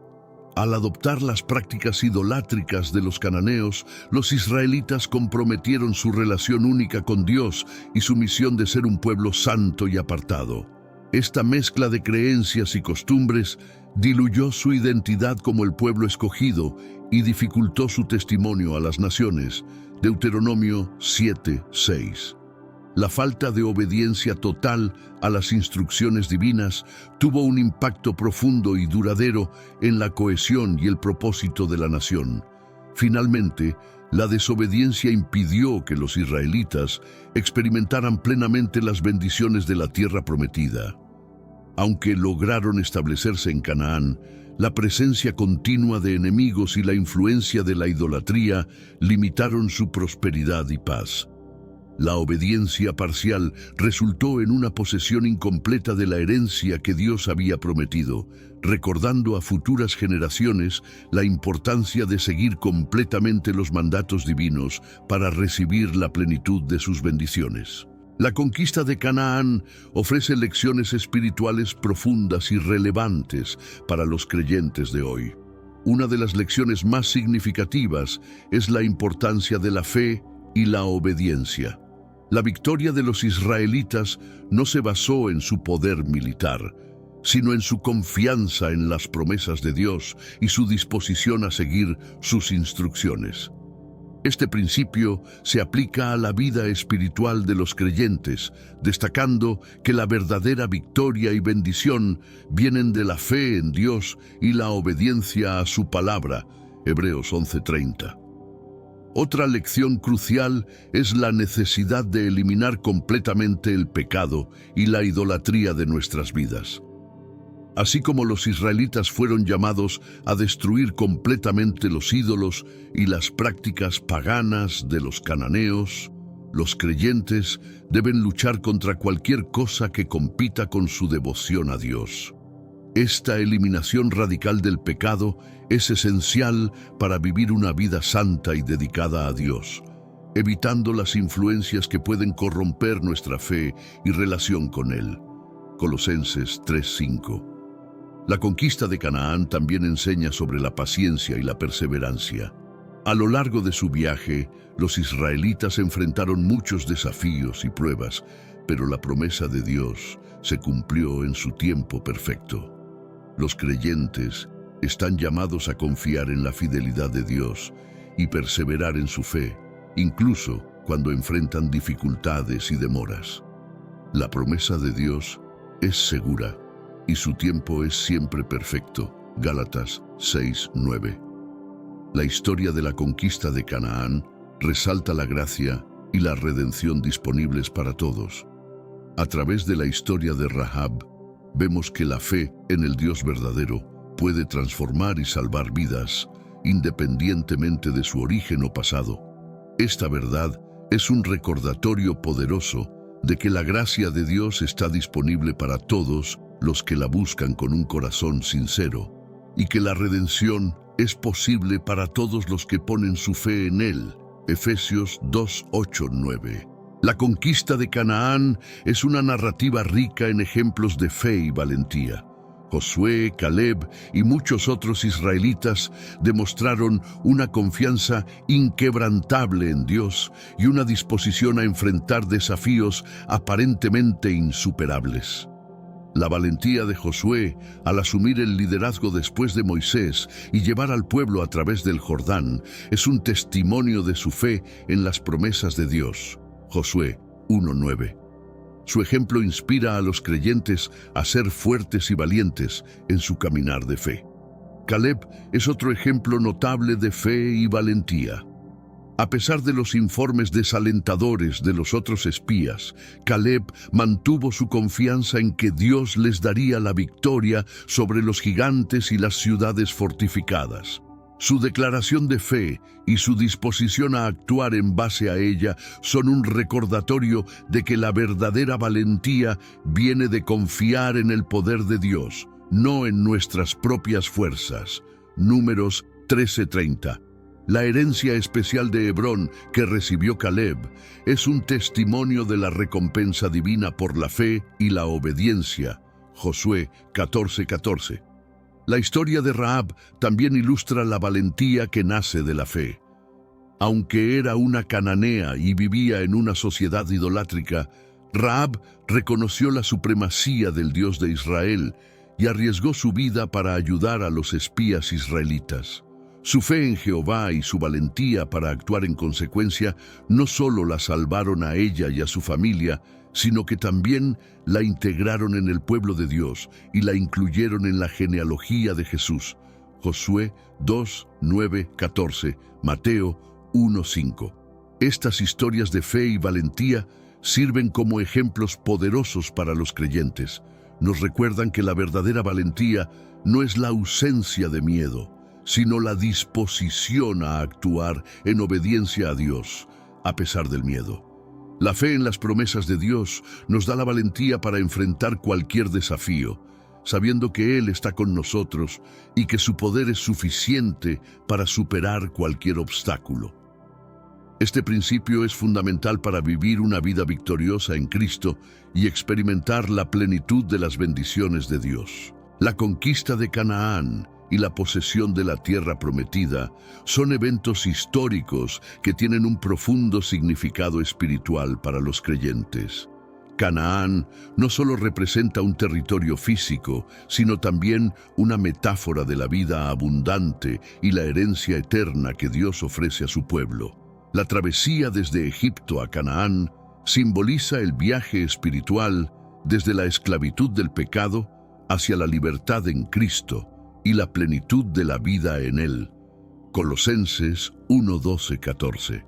Speaker 1: Al adoptar las prácticas idolátricas de los cananeos, los israelitas comprometieron su relación única con Dios y su misión de ser un pueblo santo y apartado. Esta mezcla de creencias y costumbres diluyó su identidad como el pueblo escogido y dificultó su testimonio a las naciones. Deuteronomio 7, 6. La falta de obediencia total a las instrucciones divinas tuvo un impacto profundo y duradero en la cohesión y el propósito de la nación. Finalmente, la desobediencia impidió que los israelitas experimentaran plenamente las bendiciones de la tierra prometida. Aunque lograron establecerse en Canaán, la presencia continua de enemigos y la influencia de la idolatría limitaron su prosperidad y paz. La obediencia parcial resultó en una posesión incompleta de la herencia que Dios había prometido, recordando a futuras generaciones la importancia de seguir completamente los mandatos divinos para recibir la plenitud de sus bendiciones. La conquista de Canaán ofrece lecciones espirituales profundas y relevantes para los creyentes de hoy. Una de las lecciones más significativas es la importancia de la fe y la obediencia. La victoria de los israelitas no se basó en su poder militar, sino en su confianza en las promesas de Dios y su disposición a seguir sus instrucciones. Este principio se aplica a la vida espiritual de los creyentes, destacando que la verdadera victoria y bendición vienen de la fe en Dios y la obediencia a su palabra. Hebreos 11:30. Otra lección crucial es la necesidad de eliminar completamente el pecado y la idolatría de nuestras vidas. Así como los israelitas fueron llamados a destruir completamente los ídolos y las prácticas paganas de los cananeos, los creyentes deben luchar contra cualquier cosa que compita con su devoción a Dios. Esta eliminación radical del pecado es esencial para vivir una vida santa y dedicada a Dios, evitando las influencias que pueden corromper nuestra fe y relación con Él. Colosenses 3:5. La conquista de Canaán también enseña sobre la paciencia y la perseverancia. A lo largo de su viaje, los israelitas enfrentaron muchos desafíos y pruebas, pero la promesa de Dios se cumplió en su tiempo perfecto. Los creyentes están llamados a confiar en la fidelidad de Dios y perseverar en su fe, incluso cuando enfrentan dificultades y demoras. La promesa de Dios es segura y su tiempo es siempre perfecto. Gálatas 6:9. La historia de la conquista de Canaán resalta la gracia y la redención disponibles para todos. A través de la historia de Rahab, vemos que la fe en el Dios verdadero puede transformar y salvar vidas, independientemente de su origen o pasado. Esta verdad es un recordatorio poderoso de que la gracia de Dios está disponible para todos los que la buscan con un corazón sincero, y que la redención es posible para todos los que ponen su fe en Él. Efesios 2:8-9. La conquista de Canaán es una narrativa rica en ejemplos de fe y valentía. Josué, Caleb y muchos otros israelitas demostraron una confianza inquebrantable en Dios y una disposición a enfrentar desafíos aparentemente insuperables. La valentía de Josué al asumir el liderazgo después de Moisés y llevar al pueblo a través del Jordán es un testimonio de su fe en las promesas de Dios. Josué 1:9. Su ejemplo inspira a los creyentes a ser fuertes y valientes en su caminar de fe. Caleb es otro ejemplo notable de fe y valentía. A pesar de los informes desalentadores de los otros espías, Caleb mantuvo su confianza en que Dios les daría la victoria sobre los gigantes y las ciudades fortificadas. Su declaración de fe y su disposición a actuar en base a ella son un recordatorio de que la verdadera valentía viene de confiar en el poder de Dios, no en nuestras propias fuerzas. Números 13:30. La herencia especial de Hebrón que recibió Caleb es un testimonio de la recompensa divina por la fe y la obediencia. Josué 14:14. La historia de Rahab también ilustra la valentía que nace de la fe. Aunque era una cananea y vivía en una sociedad idolátrica, Rahab reconoció la supremacía del Dios de Israel y arriesgó su vida para ayudar a los espías israelitas. Su fe en Jehová y su valentía para actuar en consecuencia no solo la salvaron a ella y a su familia, sino que también la integraron en el pueblo de Dios y la incluyeron en la genealogía de Jesús. Josué 2:9-14, Mateo 1:5. Estas historias de fe y valentía sirven como ejemplos poderosos para los creyentes. Nos recuerdan que la verdadera valentía no es la ausencia de miedo, sino la disposición a actuar en obediencia a Dios, a pesar del miedo. La fe en las promesas de Dios nos da la valentía para enfrentar cualquier desafío, sabiendo que Él está con nosotros y que su poder es suficiente para superar cualquier obstáculo. Este principio es fundamental para vivir una vida victoriosa en Cristo y experimentar la plenitud de las bendiciones de Dios. La conquista de Canaán y la posesión de la tierra prometida son eventos históricos que tienen un profundo significado espiritual para los creyentes. Canaán no solo representa un territorio físico, sino también una metáfora de la vida abundante y la herencia eterna que Dios ofrece a su pueblo. La travesía desde Egipto a Canaán simboliza el viaje espiritual desde la esclavitud del pecado hacia la libertad en Cristo y la plenitud de la vida en Él. Colosenses 1:12-14.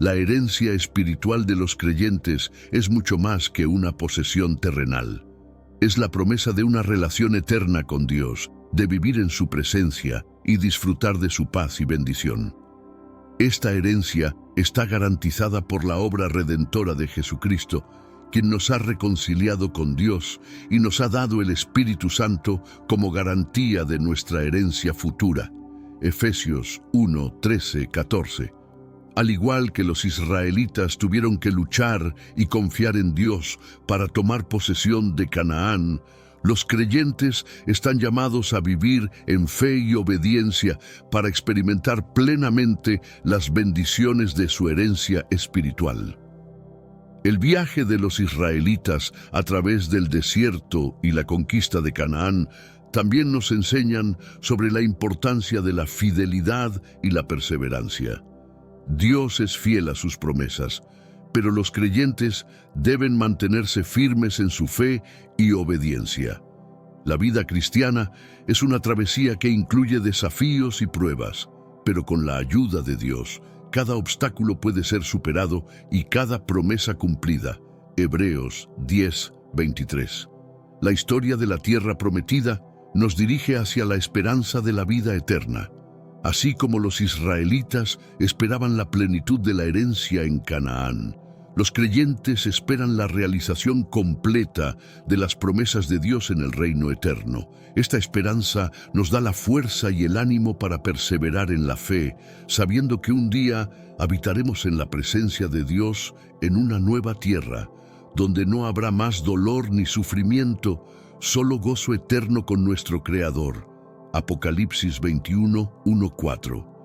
Speaker 1: La herencia espiritual de los creyentes es mucho más que una posesión terrenal. Es la promesa de una relación eterna con Dios, de vivir en su presencia y disfrutar de su paz y bendición. Esta herencia está garantizada por la obra redentora de Jesucristo, quien nos ha reconciliado con Dios y nos ha dado el Espíritu Santo como garantía de nuestra herencia futura. Efesios 1, 13, 14. Al igual que los israelitas tuvieron que luchar y confiar en Dios para tomar posesión de Canaán, los creyentes están llamados a vivir en fe y obediencia para experimentar plenamente las bendiciones de su herencia espiritual. El viaje de los israelitas a través del desierto y la conquista de Canaán también nos enseñan sobre la importancia de la fidelidad y la perseverancia. Dios es fiel a sus promesas, pero los creyentes deben mantenerse firmes en su fe y obediencia. La vida cristiana es una travesía que incluye desafíos y pruebas, pero con la ayuda de Dios, cada obstáculo puede ser superado y cada promesa cumplida. Hebreos 10, 23. La historia de la tierra prometida nos dirige hacia la esperanza de la vida eterna. Así como los israelitas esperaban la plenitud de la herencia en Canaán, los creyentes esperan la realización completa de las promesas de Dios en el reino eterno. Esta esperanza nos da la fuerza y el ánimo para perseverar en la fe, sabiendo que un día habitaremos en la presencia de Dios en una nueva tierra, donde no habrá más dolor ni sufrimiento, solo gozo eterno con nuestro Creador. Apocalipsis 21, 1, 4.